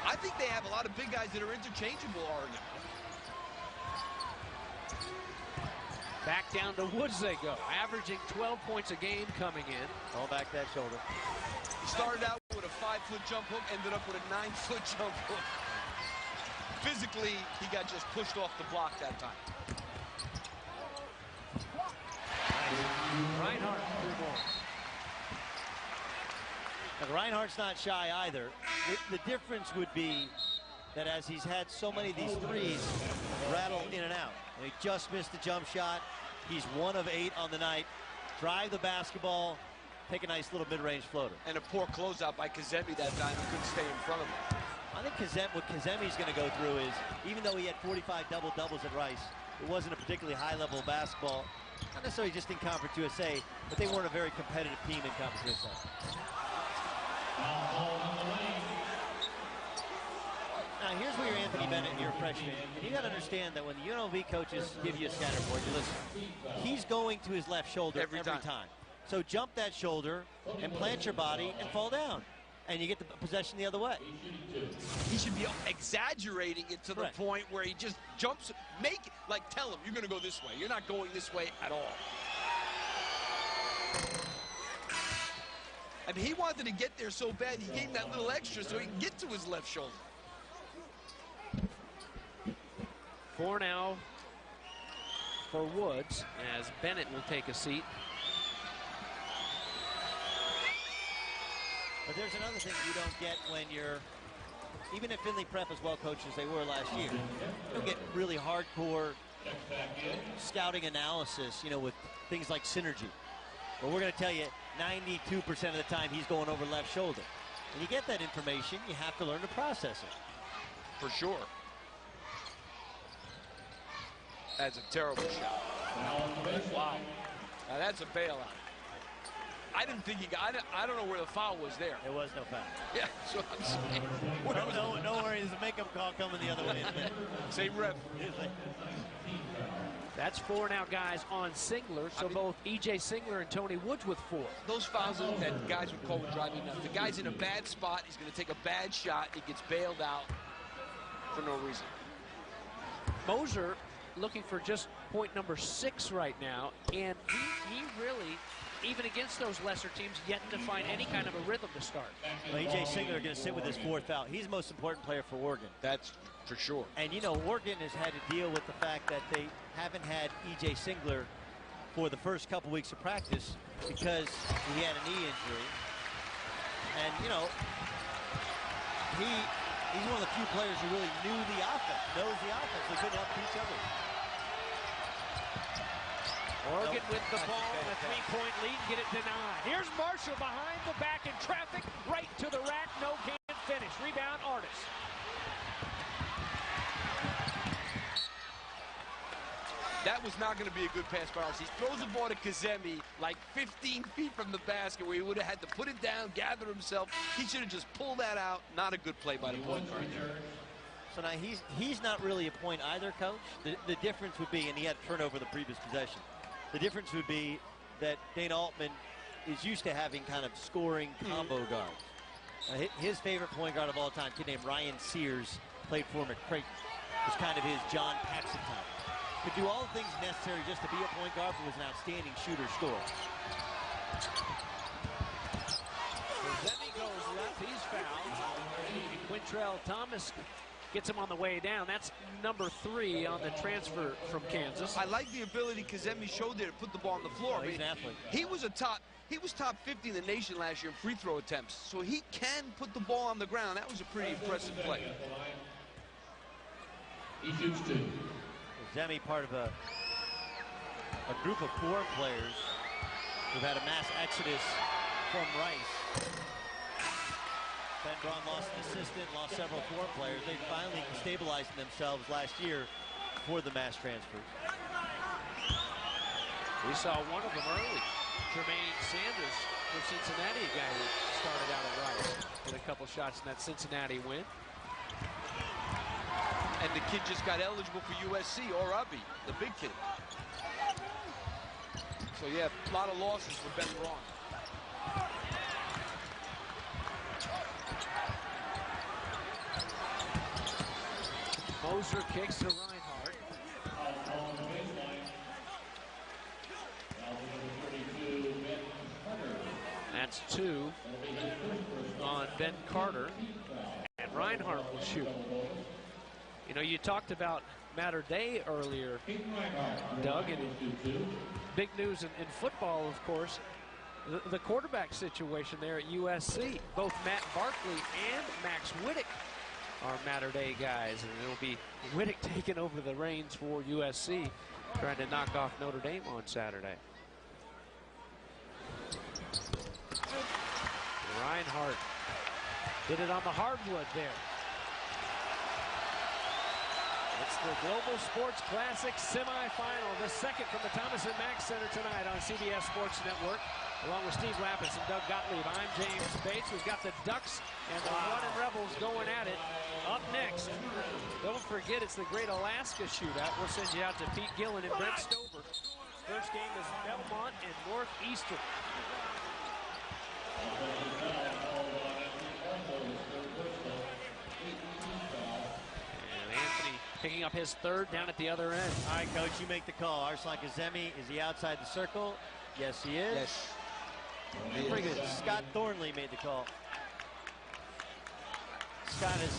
I think they have a lot of big guys that are interchangeable, Oregon. Back down to Woods they go, averaging 12 points a game coming in. All back that shoulder. He started out with a 5-foot jump hook, ended up with a 9-foot jump hook. Physically, he got just pushed off the block that time. Reinhardt through ball. Now, Reinhardt's not shy either. The difference would be that as he's had so many of these threes rattle in and out. And he just missed the jump shot. He's 1 of 8 on the night. Drive the basketball, take a nice little mid-range floater. And a poor closeout by Kazemi that time. He couldn't stay in front of him. I think what Kazemi's going to go through is, even though he had 45 double-doubles at Rice, it wasn't a particularly high level of basketball. Not necessarily just in Conference USA, but they weren't a very competitive team in Conference USA. Now, here's where you're Anthony Bennett and you're a freshman. And you got to understand that when the UNLV coaches give you a scatterboard, you listen. He's going to his left shoulder every time. So jump that shoulder and plant your body and fall down. and you get the possession the other way. He should be exaggerating it to the point where he just jumps, tell him, you're going to go this way. You're not going this way at all. I mean, he wanted to get there so bad, he gave him that little extra so he can get to his left shoulder. 4 now for Woods as Bennett will take a seat. But there's another thing you don't get when you're, even at Finley Prep as well coached as they were last year, you don't get really hardcore scouting analysis, you know, with things like synergy. But we're going to tell you 92% of the time he's going over left shoulder. When you get that information, you have to learn to process it. For sure. That's a terrible shot. Wow. Now that's a bailout. I didn't think he got it. I don't know where the foul was there. There was no foul. Yeah, that's what I'm saying. Don't worry, there's a makeup call coming the other way in a minute. Same ref. That's 4 now, guys, on Singler. So both E.J. Singler and Tony Woods with 4. Those fouls that guys would call would drive me nuts. The guy's in a bad spot. He's going to take a bad shot. He gets bailed out for no reason. Moser looking for just point number 6 right now, and he really, even against those lesser teams, yet to find any kind of a rhythm to start. Well, E.J. Singler going to sit with his 4th foul. He's the most important player for Oregon. That's for sure. And, you know, Oregon has had to deal with the fact that they haven't had E.J. Singler for the first couple weeks of practice because he had a knee injury. And, you know, he's one of the few players who really knows the offense. They couldn't help each other. Oregon with the ball and a 3-point lead, get it denied. Here's Marshall behind the back in traffic, right to the rack, no can't finish. Rebound, Artis. That was not going to be a good pass by Artis. He throws the ball to Kazemi like 15 feet from the basket where he would have had to put it down, gather himself. He should have just pulled that out. Not a good play by the point guard there. So now he's not really a point either, Coach. The difference would be, and he had a turnover the previous possession. The difference would be that Dana Altman is used to having kind of scoring combo guards. His favorite point guard of all time, a kid named Ryan Sears, played for him at Creighton. Was kind of his John Paxson type. Could do all the things necessary just to be a point guard, but was an outstanding shooter scorer. Kazemi goes left, he's fouled. Quintrell Thomas gets him on the way down. That's number 3 on the transfer from Kansas. I like the ability Kazemi showed there to put the ball on the floor. Oh, he's an athlete. He was top 50 in the nation last year in free throw attempts, so he can put the ball on the ground. That was a pretty impressive play. He shoots 2. Kazemi, part of a group of 4 players who've had a mass exodus from Rice. Ben Braun lost an assistant, lost several 4 players. They finally stabilized themselves last year before the mass transfers. We saw one of them early. Jermaine Sanders from Cincinnati, a guy who started out at Rice with a couple shots in that Cincinnati win. And the kid just got eligible for USC, or Ubby, the big kid. So yeah, a lot of losses for Ben Braun. Moser kicks to Reinhardt. That's 2 on Ben Carter. And Reinhardt will shoot. You know, you talked about Matter Day earlier, Doug, and big news in football, of course. The quarterback situation there at USC. Both Matt Barkley and Max Whittick are Matter Day guys, and it'll be Whittick taking over the reins for USC, trying to knock off Notre Dame on Saturday. Reinhardt did it on the hardwood there. It's the Global Sports Classic semifinal, the second from the Thomas & Mack Center tonight on CBS Sports Network. Along with Steve Lapis and Doug Gottlieb, I'm James Bates. We've got the Ducks and the Runnin' Rebels going at it. Up next, don't forget it's the Great Alaska Shootout. We'll send you out to Pete Gillen and Brent Stover. First game is Belmont and Northeastern. Picking up his third down at the other end. All right, Coach, you make the call. Arslan Kazemi, is he outside the circle? Yes, he is. Yes. Pretty good. Scott Thornley made the call. Scott has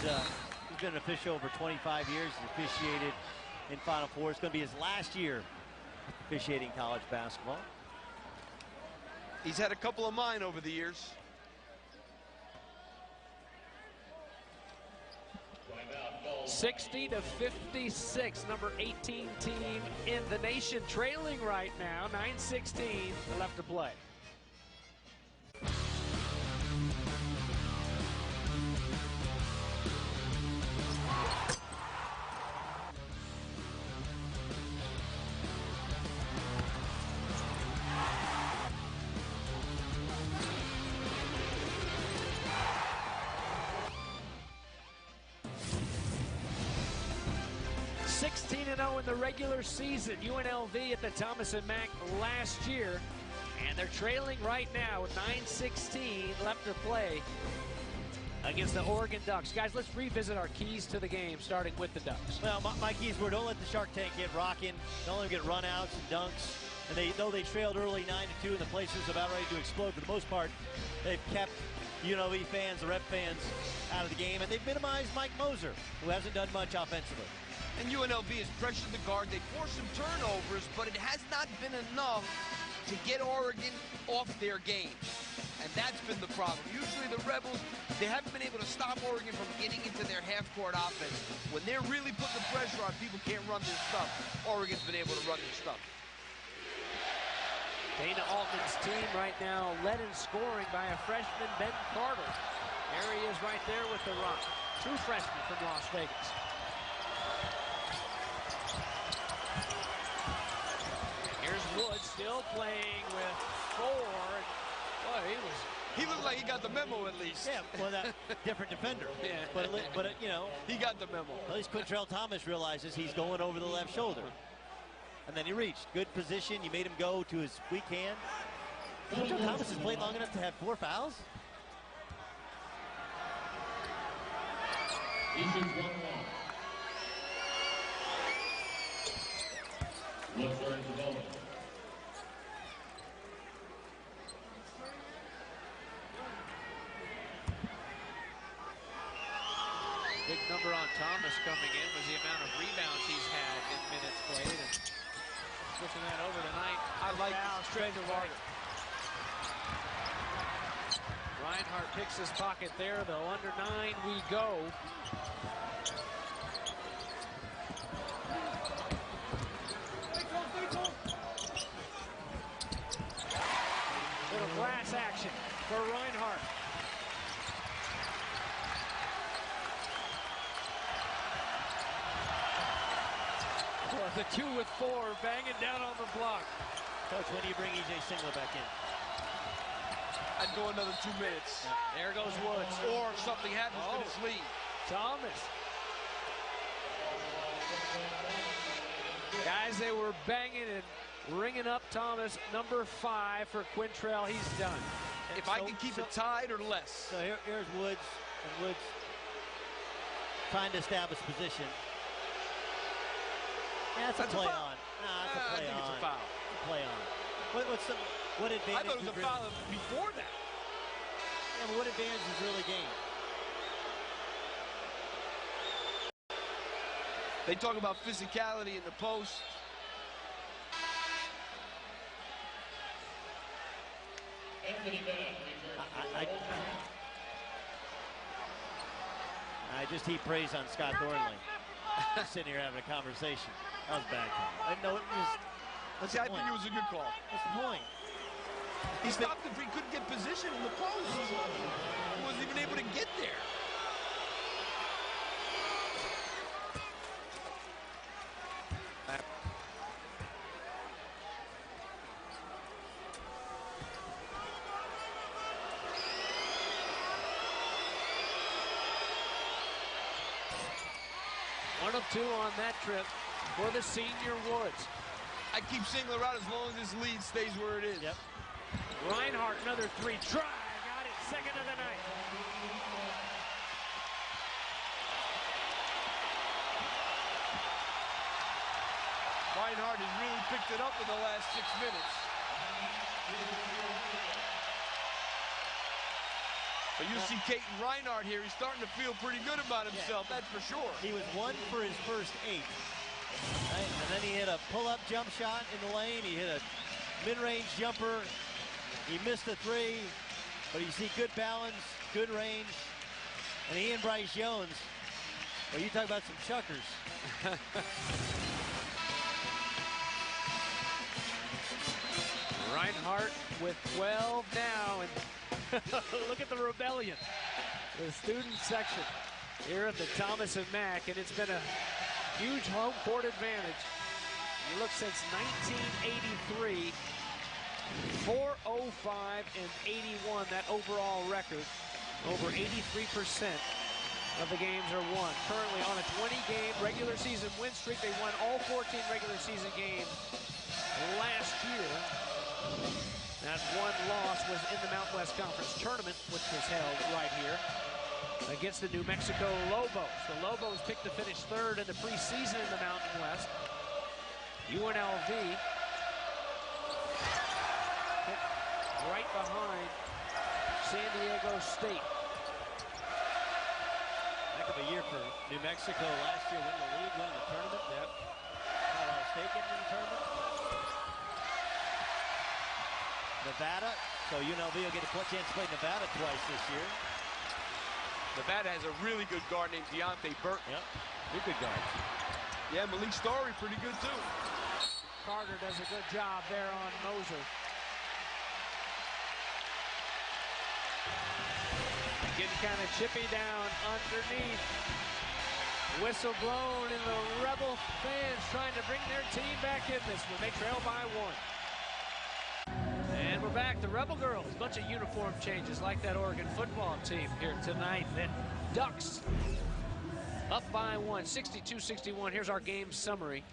he's been an official over 25 years. He's officiated in Final Four. It's going to be his last year officiating college basketball. He's had a couple of mine over the years. 60-56, number 18 team in the nation, trailing right now, 9:16 left to play. In the regular season, UNLV at the Thomas and Mack last year, and they're trailing right now with 9:16 left to play against the Oregon Ducks. Guys, let's revisit our keys to the game, starting with the Ducks. Well, my keys were don't let the Shark Tank get rocking, don't let them get runouts and dunks. And though they trailed early 9-2 and the place was about ready to explode, for the most part, they've kept UNLV fans, the Rep fans, out of the game, and they've minimized Mike Moser, who hasn't done much offensively. And UNLV has pressured the guard. They forced some turnovers, but it has not been enough to get Oregon off their game. And that's been the problem. Usually the Rebels, they haven't been able to stop Oregon from getting into their half-court offense. When they're really putting the pressure on, people can't run their stuff. Oregon's been able to run their stuff. Dana Altman's team right now led in scoring by a freshman, Ben Carter. There he is right there with the run. True freshman from Las Vegas. Here's Woods still playing with 4. Boy, he looked like he got the memo at least. Yeah, well, that different defender. Yeah. But you know, he got the memo. At least Quintrell Thomas realizes he's going over the left shoulder. And then he reached. Good position. You made him go to his weak hand. Quintrell Thomas has played long enough to have 4 fouls. He shoots 1 long. Looks for his moment. big number on Thomas coming in was the amount of rebounds he's had in minutes played. And switching that over tonight. I like straight to Vargas. Reinhardt picks his pocket there, though. Under 9 we go. Little glass action for Reinhardt. The 2 with 4, banging down on the block. Coach, when do you bring E.J. Singler back in? I'd go another 2 minutes. Yeah. There goes Woods. Or something happens to this lead. Thomas. Guys, they were banging and ringing up Thomas. Number 5 for Quintrell. He's done. If I can keep it tied or less. So here's Woods. And Woods trying to establish position. Yeah, that's a play on. That's a play on. I think it's a foul. Play on. What advantage? I thought it was a foul before that. Yeah, but what advantage is really gained? They talk about physicality in the post. I just heap praise on Scott Thornley. Sitting here having a conversation. That was a bad call. I know it was. I think it was a good call. What's the point? He stopped if he couldn't get position in the post. He wasn't even able to get there. One of 2 on that trip for the senior Woods. I keep Singler out as long as this lead stays where it is. Yep. Reinhardt, another 3. Try. Got it. Second of the night. Reinhardt has really picked it up in the last 6 minutes. But you see Caden Reinhardt here, he's starting to feel pretty good about himself, that's for sure. He was 1 for his first 8. Right? And then he hit a pull-up jump shot in the lane. He hit a mid-range jumper. He missed a 3, but you see good balance, good range. And he and Bryce Jones, well, you talk about some chuckers. Reinhardt with 12 now, and look at the rebellion. The student section here at the Thomas and Mack, and it's been a huge home court advantage. You look since 1983, 405 and 81, that overall record. Over 83% of the games are won. Currently on a 20-game regular season win streak. They won all 14 regular season games last year. That one loss was in the Mountain West Conference Tournament, which was held right here against the New Mexico Lobos. The Lobos picked to finish 3rd in the preseason in the Mountain West. UNLV right behind San Diego State. Heck of a year for New Mexico. Last year winning the league, winning the tournament. Yep. Colorado State getting in the tournament. Nevada, so UNLV will get a chance to play Nevada twice this year. Nevada has a really good guard named Deontay Burton. Yep, two good guards. Yeah, Malik Story pretty good too. Carter does a good job there on Moser. Getting kind of chippy down underneath. Whistle blown, and the Rebel fans trying to bring their team back in this one. They trail by 1. And we're back. The Rebel girls, bunch of uniform changes like that Oregon football team here tonight. The Ducks up by 1, 62-61. Here's our game summary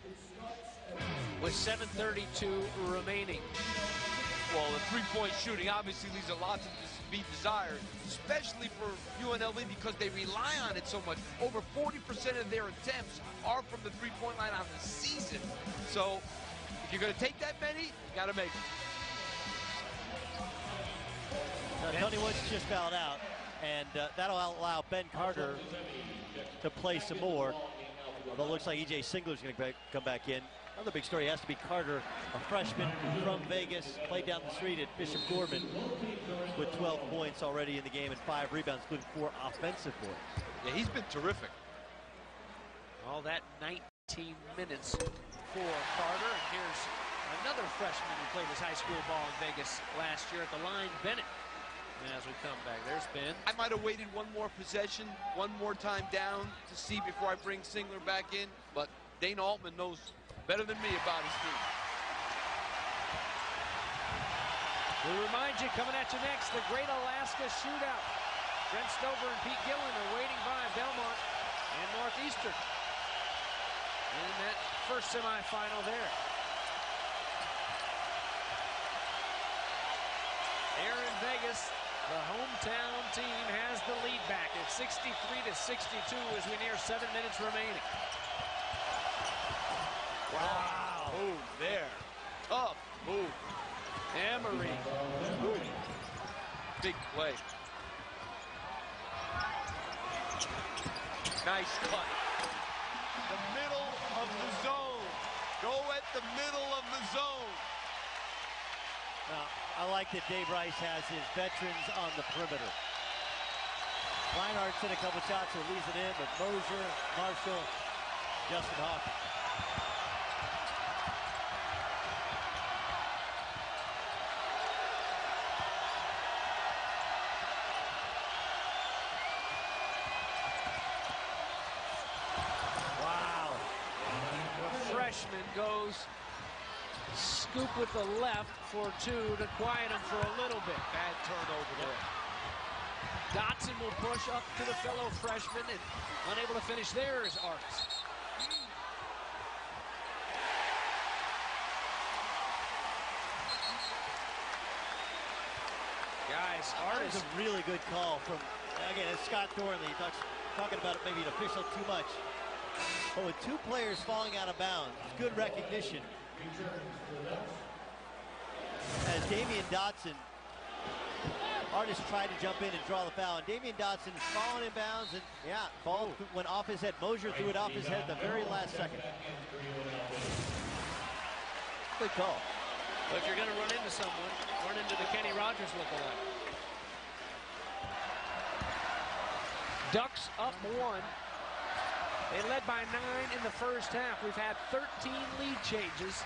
with 7:32 remaining. Well, the three-point shooting obviously leaves a lot to be desired, especially for UNLV because they rely on it so much. Over 40% of their attempts are from the three-point line on the season. So if you're going to take that many, you got to make it. Tony Woods just fouled out, and that'll allow Ben Carter to play some more. Although it looks like E.J. Singler's going to come back in. Another big story has to be Carter, a freshman from Vegas, played down the street at Bishop Gorman with 12 points already in the game and 5 rebounds, including 4 offensive boards. Yeah, he's been terrific. All that 19 minutes for Carter, and here's another freshman who played his high school ball in Vegas last year at the line, Bennett. And as we come back, there's Ben. I might have waited one more possession, one more time down to see before I bring Singler back in, but Dana Altman knows better than me about his team. We remind you, coming at you next, the Great Alaska Shootout. Brent Stover and Pete Gillen are waiting by Belmont and Northeastern in that first semifinal there. Here in Vegas, the hometown team has the lead back at 63-62 as we near 7 minutes remaining. Wow. Move there. Tough move. Emery. Big play. Nice cut. The middle of the zone. Go at the middle of the zone. I like that Dave Rice has his veterans on the perimeter. Reinhardt's in a couple shots, so leaves it in, but Moser, Marshall, Justin Hawkins. Wow. The freshman goes scoop with the left for 2 to quiet him for a little bit. Bad turnover there. Dotson will push up to the fellow freshman and unable to finish there is Artis. Guys, Artis. That was a really good call from, again, it's Scott Thornley. He talking about it, maybe an official too much. But with two players falling out of bounds, good recognition. As Damian Dotson, Artist tried to jump in and draw the foul, and Damian Dotson falling in bounds, and yeah, ball went off his head. Mosier threw it off his head at the very last second. Good call. But if you're going to run into someone, run into the Kenny Rogers lookalike. Ducks up 1. They led by 9 in the first half. We've had 13 lead changes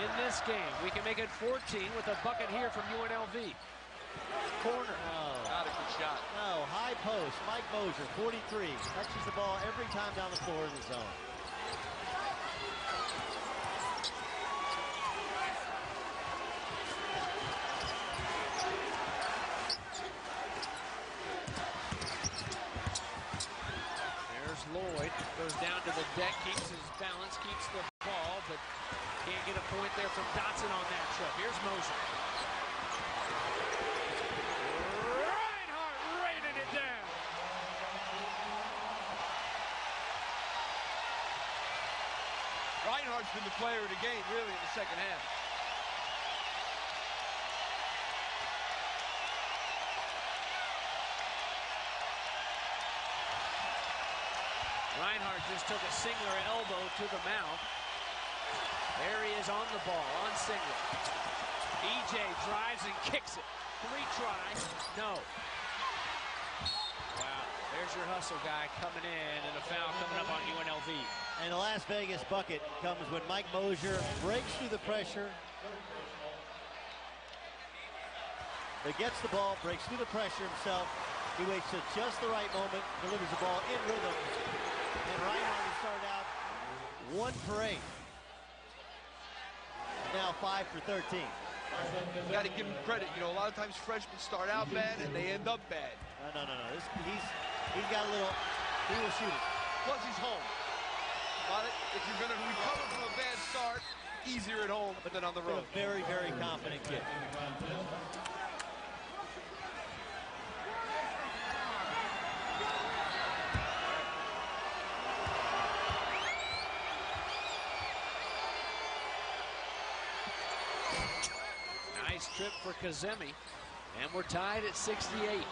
in this game. We can make it 14 with a bucket here from UNLV. Corner. Oh. Not a good shot. No, high post. Mike Mosier, 43. Touches the ball every time down the floor in the zone. There's Lloyd. Goes down to the deck, keeps his balance, keeps the ball, but can't get a point there from Dotson on that trip. Here's Mosier. Reinhardt's been the player of the game, really, in the second half. Reinhardt just took a Singler elbow to the mouth. There he is on the ball, on Singler. EJ drives and kicks it. 3 tries, no. Wow, there's your hustle guy coming in, and a foul coming up on UNLV. And the Las Vegas bucket comes when Mike Mosier breaks through the pressure. But gets the ball, breaks through the pressure himself. He waits at just the right moment, delivers the ball in rhythm. And Reinhardt started out 1 for 8. Now 5 for 13. You got to give him credit. You know, a lot of times freshmen start out bad and they end up bad. No. He's got a little. He will shoot it. Plus, he's home. If you're going to recover from a bad start, easier at home than on the road. A very, very confident kid. Nice trip for Kazemi, and we're tied at 68.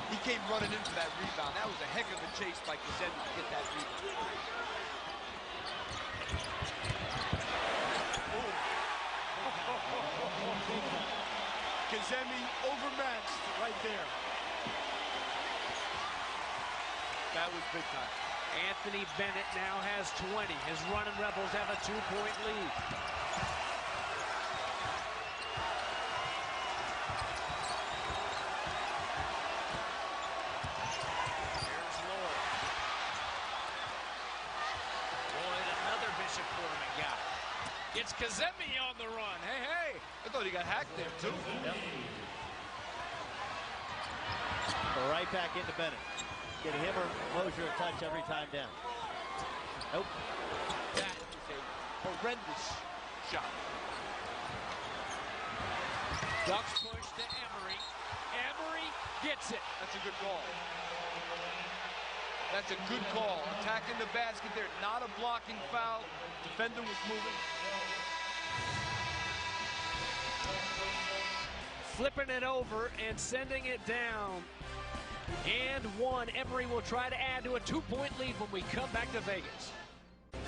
He came running in for that rebound. That was a heck of a chase by Kazemi to get that rebound. Kazemi overmatched right there. That was big time. Anthony Bennett now has 20. His running Rebels have a 2-point lead. Here's Lloyd. Lloyd, another Bishop Quarterman guy. It's Kazemi on the run. Hey. I thought he got hacked there, too. Yep. Go right back into Bennett. Get him or Mosier a touch every time down. Nope. That is a horrendous shot. Ducks push to Emery. Emery gets it. That's a good call. That's a good call. Attacking the basket there. Not a blocking foul. Defender was moving. Flipping it over and sending it down. And 1. Emery will try to add to a 2-point lead when we come back to Vegas.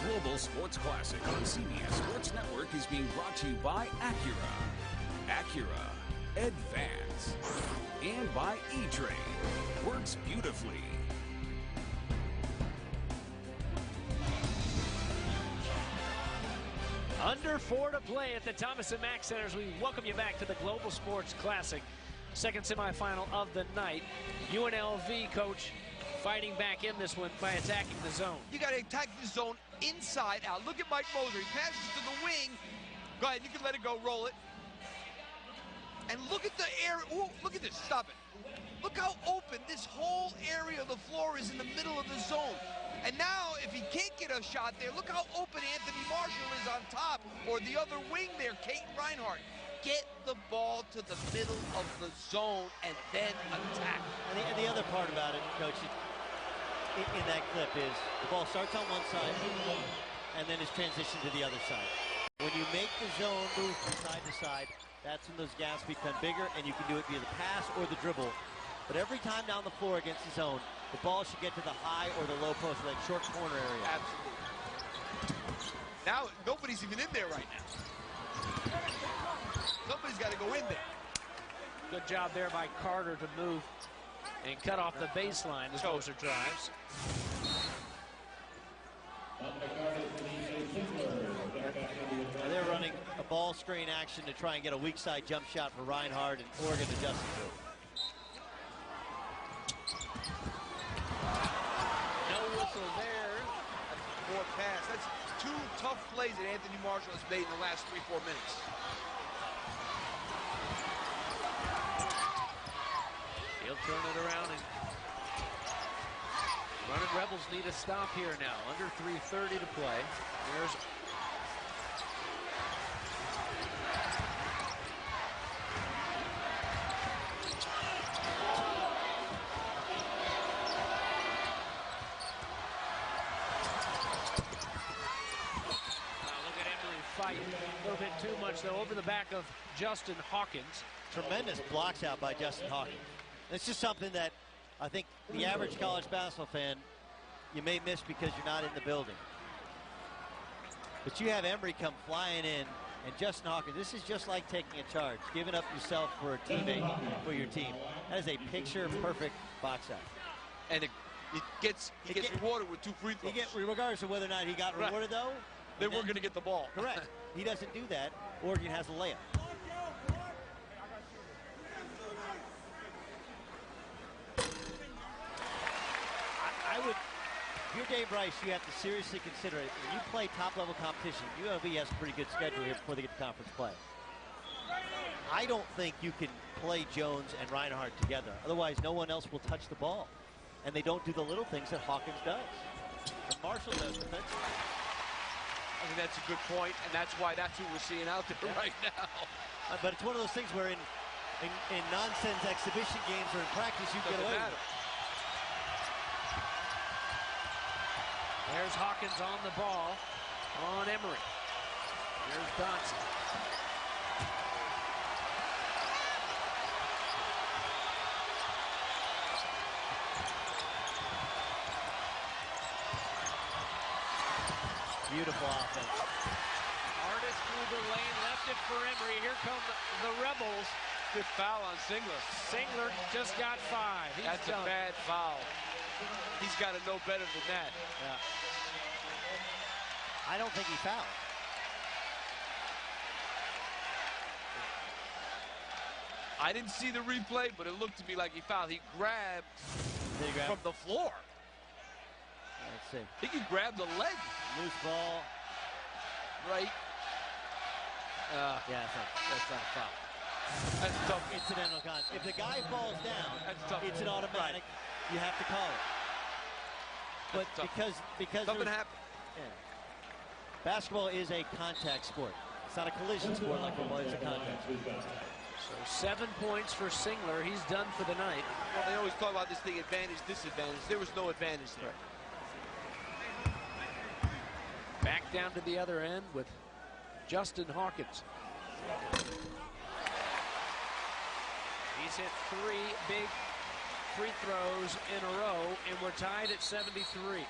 Global Sports Classic on CBS Sports Network is being brought to you by Acura. Acura. Advance. And by E-Trade. Works beautifully. Under 4 to play at the Thomas & Mack Centers. We welcome you back to the Global Sports Classic. Second semifinal of the night. UNLV, coach, fighting back in this one by attacking the zone. You got to attack the zone inside out. Look at Mike Mosier. He passes to the wing. Go ahead. You can let it go. Roll it. And look at the area. Ooh, look at this. Stop it. Look how open this whole area of the floor is in the middle of the zone. And now, if he can't get a shot there, look how open Anthony Marshall is on top, or the other wing there, Caton Reinhardt. Get the ball to the middle of the zone and then attack. And the other part about it, Coach, in that clip is the ball starts on one side and then is transitioned to the other side. When you make the zone move from side to side, that's when those gaps become bigger, and you can do it via the pass or the dribble. But every time down the floor against the zone, the ball should get to the high or the low post, or that short corner area. Absolutely. Now, nobody's even in there right now. Somebody's got to go in there. Good job there by Carter to move and cut off the baseline as Moser drives. And they're running a ball screen action to try and get a weak side jump shot for Reinhardt, and Oregon adjusting to it. No whistle there. That's a poor pass. That's two tough plays that Anthony Marshall has made in the last 3-4 minutes. He'll turn it around, and running Rebels need a stop here now. Under 3:30 to play. There's fight. A little bit too much, though, over the back of Justin Hawkins. Tremendous blocks out by Justin Hawkins. It's just something that I think the average college basketball fan, you may miss because you're not in the building. But you have Emory come flying in, and Justin Hawkins, this is just like taking a charge, giving up yourself for a teammate, for your team. That is a picture-perfect box out. And he gets rewarded with 2 free throws. Regardless of whether or not he got rewarded, though, they weren't going to get the ball. Correct. He doesn't do that. Oregon has a layup. I would, if you're Dave Rice, you have to seriously consider it. When you play top-level competition, UNLV has a pretty good schedule here before they get to conference play. I don't think you can play Jones and Reinhardt together. Otherwise, no one else will touch the ball. And they don't do the little things that Hawkins does. And Marshall does defensively. I mean, that's a good point, and that's why that's who we're seeing out there right now. But it's one of those things where in nonsense exhibition games or in practice, you get away with it. There's Hawkins on the ball on Emory. Here's Dotson. Beautiful offense. Artist through the lane, left it for Emory. Here come the Rebels. Good foul on Singler. Singler just got 5. That's a bad foul. He's got to know better than that. Yeah. I don't think he fouled. I didn't see the replay, but it looked to me like he fouled. He grabbed from the floor. Let's see. I think he grabbed the leg. Loose ball. Right. Yeah, that's not a foul. That's tough. Incidental contact. If the guy falls down, that's tough. It's an automatic. Right. You have to call it. But because something happened. Yeah. Basketball is a contact sport. It's not a collision sport like football. It's a contact sport. So 7 points for Singler. He's done for the night. Well, they always talk about this thing, advantage, disadvantage. There was no advantage there. Back down to the other end with Justin Hawkins. He's hit 3 big free throws in a row, and we're tied at 73.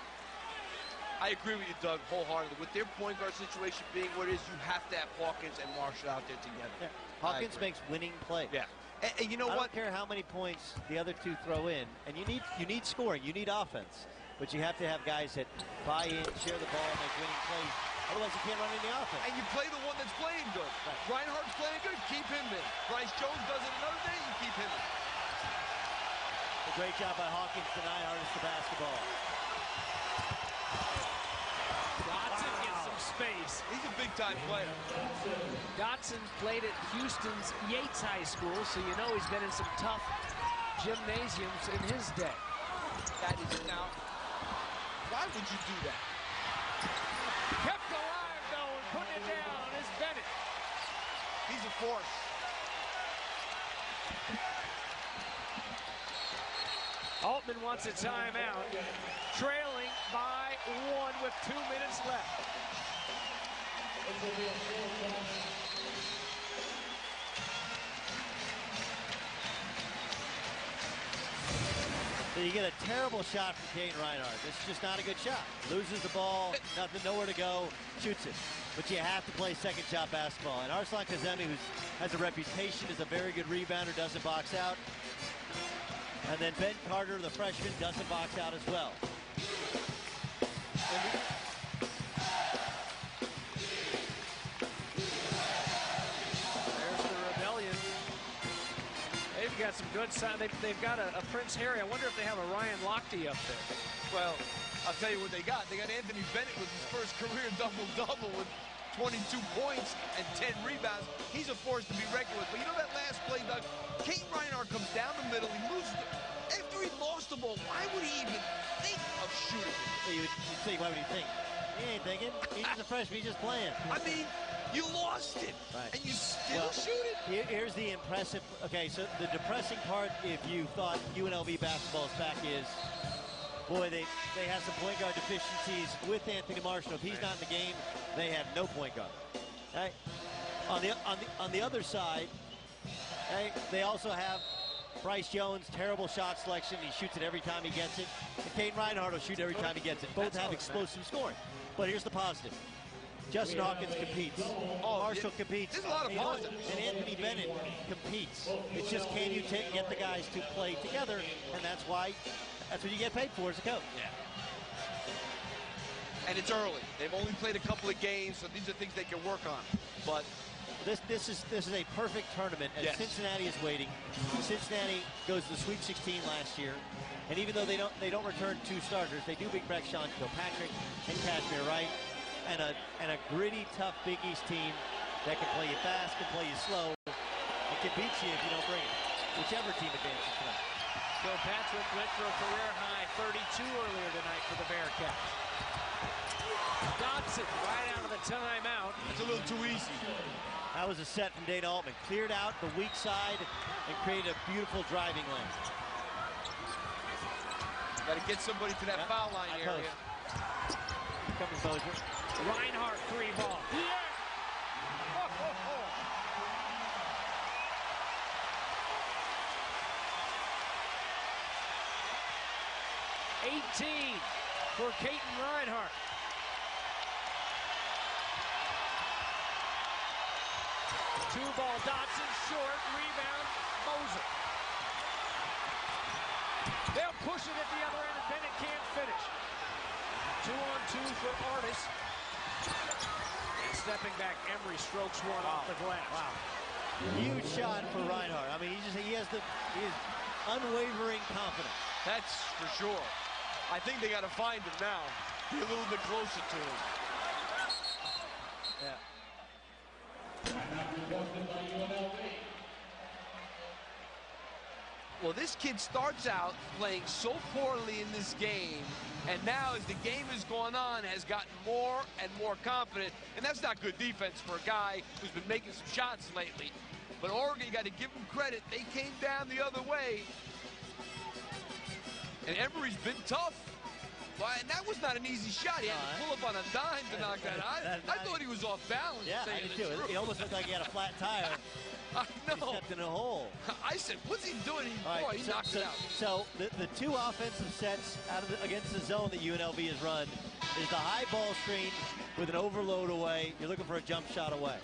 I agree with you, Doug, wholeheartedly. With their point guard situation being what it is, you have to have Hawkins and Marshall out there together. Yeah. Hawkins makes winning plays. Yeah. And you know what? I don't care how many points the other two throw in, and you need scoring, you need offense, but you have to have guys that buy in, share the ball, make winning plays. Otherwise, you can't run any offense. And you play the one that's playing good. Right. Reinhardt's playing good, keep him there. Bryce Jones does it another day, you keep him there. A great job by Hawkins tonight, artist the basketball. Dotson gets some space. He's a big-time player. Dotson played at Houston's Yates High School, so you know he's been in some tough gymnasiums in his day. That is now. Why would you do that? Kept alive, though, and putting it down is Bennett. He's a force. Altman wants a timeout. Trailing by 1 with 2 minutes left. So you get a terrible shot from Kate Reinhardt. This is just not a good shot. Loses the ball, nothing, nowhere to go, shoots it. But you have to play second shot basketball. And Arslan Kazemi, who has a reputation as a very good rebounder, doesn't box out. And then Ben Carter, the freshman, doesn't box out as well. There's the rebellion. They've got some good side. They've got a Prince Harry. I wonder if they have a Ryan Lochte up there. Well, I'll tell you what they got. They got Anthony Bennett with his first career double-double with 22 points and 10 rebounds. He's a force to be reckoned with. But you know that last play, Doug? Kate Reinhardt comes down the middle. He loses it. After he lost the ball, why would he even think of shooting it? So you'd say, why would he think? He ain't thinking. He's just a freshman. He's just playing. I mean, you lost it, right, and you still shoot it? Here's the impressive. Okay, so the depressing part, if you thought UNLV basketball's back, is, boy, they have some point guard deficiencies with Anthony Marshall. If he's not in the game, they have no point guard. Right? On the other side, right, they also have Bryce Jones, terrible shot selection. He shoots it every time he gets it. And Kate Reinhardt will shoot every time he gets it. Both have explosive scoring. But here's the positive. Justin Hawkins competes. Marshall competes. There's a lot of positives. And Anthony Bennett competes. It's just, can you get the guys to play together? And that's what you get paid for as a coach. Yeah. And it's early. They've only played a couple of games, so these are things they can work on. But this is a perfect tournament, and yes, Cincinnati is waiting. Cincinnati goes to the Sweet 16 last year, and even though they don't return 2 starters, they do bring back Sean Kilpatrick and Kashmir Wright, and a gritty, tough Big East team that can play you fast, can play you slow, and can beat you if you don't bring it. Whichever team advances tonight. Kilpatrick went for a career-high 32 earlier tonight for the Bearcats. Dodson right out of the timeout. It's a little too easy. That was a set from Dana Altman. Cleared out the weak side and created a beautiful driving lane. Got to get somebody to that foul line area. Coming Bozier. Reinhardt 3-ball. Yeah! 18 for Caton Reinhardt. Two-ball, Dodson, short, rebound, Moser. They'll push it at the other end, and Bennett can't finish. 2-on-2 for Artis. And stepping back, Emery strokes one off the glass. Wow. Huge shot for Reinhardt. I mean, he is unwavering confidence. That's for sure. I think they got to find him now. Be a little bit closer to him. Yeah. Well, this kid starts out playing so poorly in this game, and now as the game has gone on, has gotten more and more confident, and that's not good defense for a guy who's been making some shots lately. But Oregon, you got to give them credit. They came down the other way, and Emery's been tough. And that was not an easy shot. He had to pull up on a dime to knock that out. I thought he was off balance. Yeah, I did too. It almost looked like he had a flat tire. I know. He stepped in a hole. I said, what's he doing? He knocked it out. So the 2 offensive sets against the zone that UNLV has run is the high ball screen with an overload away. You're looking for a jump shot away.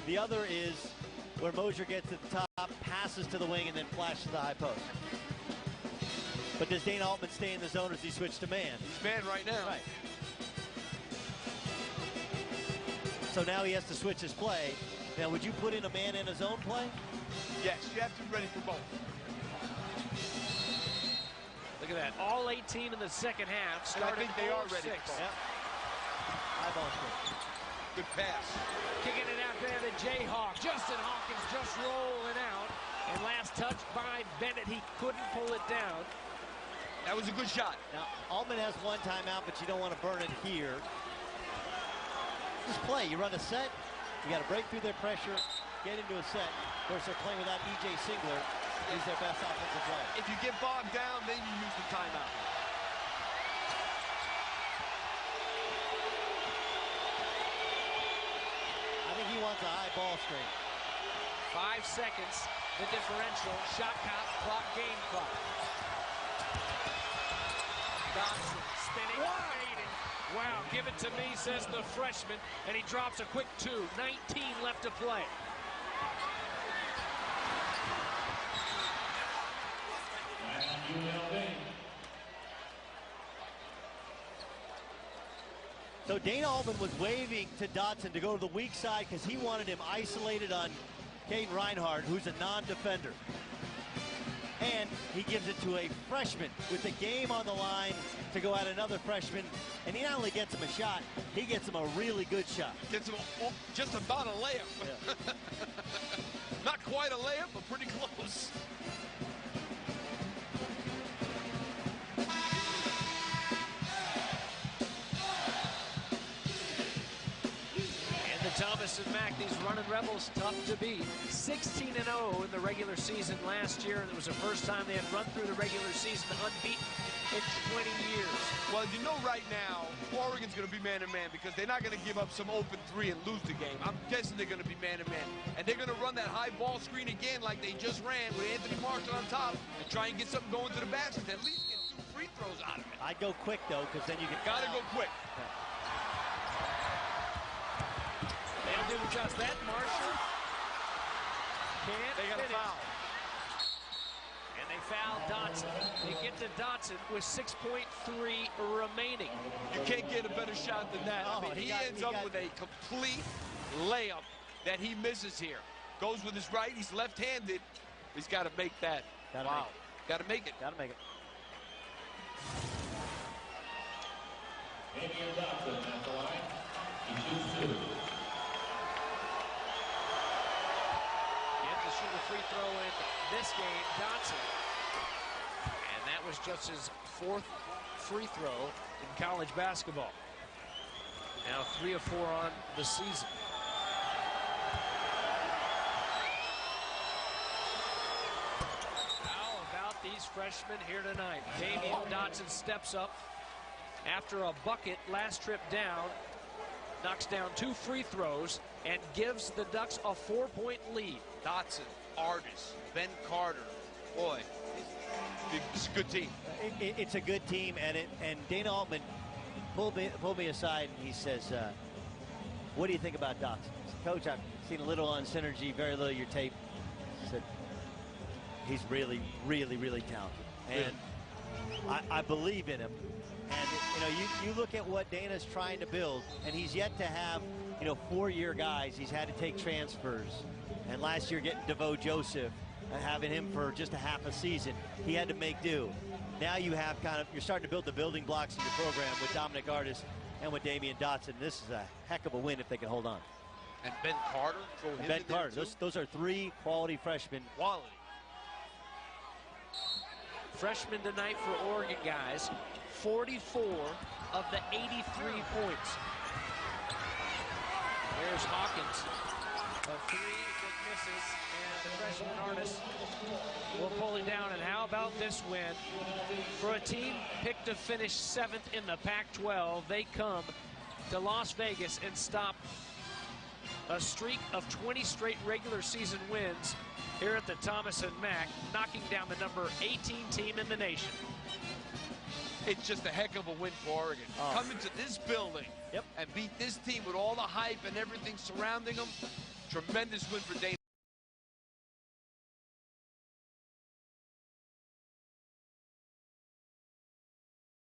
The other is where Mosier gets to the top, passes to the wing, and then flashes the high post. But does Dana Altman stay in the zone, or does he switch to man? He's man right now. Right. So now he has to switch his play. Now, would you put in a man and a zone play? Yes, you have to be ready for both. Look at that. All 18 in the second half. And I think they are ready. Yep. High ball screen. Good pass. Kicking it out there to Jayhawk. Justin Hawkins just rolling out. And last touch by Bennett. He couldn't pull it down. That was a good shot. Now, Altman has 1 timeout, but you don't want to burn it here. Just play. You run a set. You got to break through their pressure, get into a set. Of course, they're playing without E.J. Singler. He's their best offensive player. If you get bogged down, then you use the timeout. I think he wants a high ball screen. 5 seconds, the differential. Shot clock, game clock. Dotson spinning, fading. Wow, give it to me, says the freshman, and he drops a quick 2. 19 left to play. UNLV. So Dana Altman was waving to Dotson to go to the weak side because he wanted him isolated on Caden Reinhardt, who's a non-defender. And he gives it to a freshman with the game on the line to go at another freshman. And he not only gets him a shot, he gets him a really good shot. Gets him just about a layup. Yeah. Not quite a layup, but pretty close. Thomas and Mack, these running Rebels, tough to beat. 16-0 in the regular season last year, and it was the first time they had run through the regular season unbeaten in 20 years. Well, you know right now, Oregon's going to be man-to-man because they're not going to give up some open 3 and lose the game. I'm guessing they're going to be man-to-man. And they're going to run that high ball screen again like they just ran with Anthony Marshall on top and try and get something going to the basket. At least get 2 free throws out of it. I'd go quick, though, because then you can... Got to go quick. Yeah. They'll do just that. Marshall can't They got a finish. foul. And they foul Dotson. They get to Dotson with 6.3 remaining. You can't get a better shot than that. Oh, I mean, he ends up with a complete layup that he misses here. Goes with his right. He's left-handed. He's got to make that. Wow. Got to make it. Got to make it. Damian Dotson at the line. He shoots 2. Shoot a free throw in this game, Dotson. And that was just his 4th free throw in college basketball. Now 3 of 4 on the season. How about these freshmen here tonight? Damian Dotson steps up after a bucket last trip down, knocks down 2 free throws, and gives the Ducks a 4-point lead. Dotson, Artis, Ben Carter. Boy, it's a good team. It's a good team, and Dana Altman pulled me aside, and he says, what do you think about Dotson? I said, Coach, I've seen a little on Synergy, very little of your tape. He said, he's really, really, really talented. And I believe in him. And, you know, you look at what Dana's trying to build, and he's yet to have, you know, 4-year guys. He's had to take transfers. And last year getting DeVoe Joseph, having him for just a half a season, he had to make do. Now you have you're starting to build the building blocks of your program with Dominic Artis and with Damian Dotson. This is a heck of a win if they can hold on. And Ben Carter. Ben Carter. Those are 3 quality freshmen. Quality. Freshmen tonight for Oregon, guys. 44 of the 83 points. There's Hawkins. A 3 that misses, and the freshman Artis will pull it down. And how about this win? For a team picked to finish 7th in the Pac-12, they come to Las Vegas and stop a streak of 20 straight regular season wins here at the Thomas and Mack, knocking down the number 18 team in the nation. It's just a heck of a win for Oregon. Come into this building and beat this team with all the hype and everything surrounding them. Tremendous win for Dana.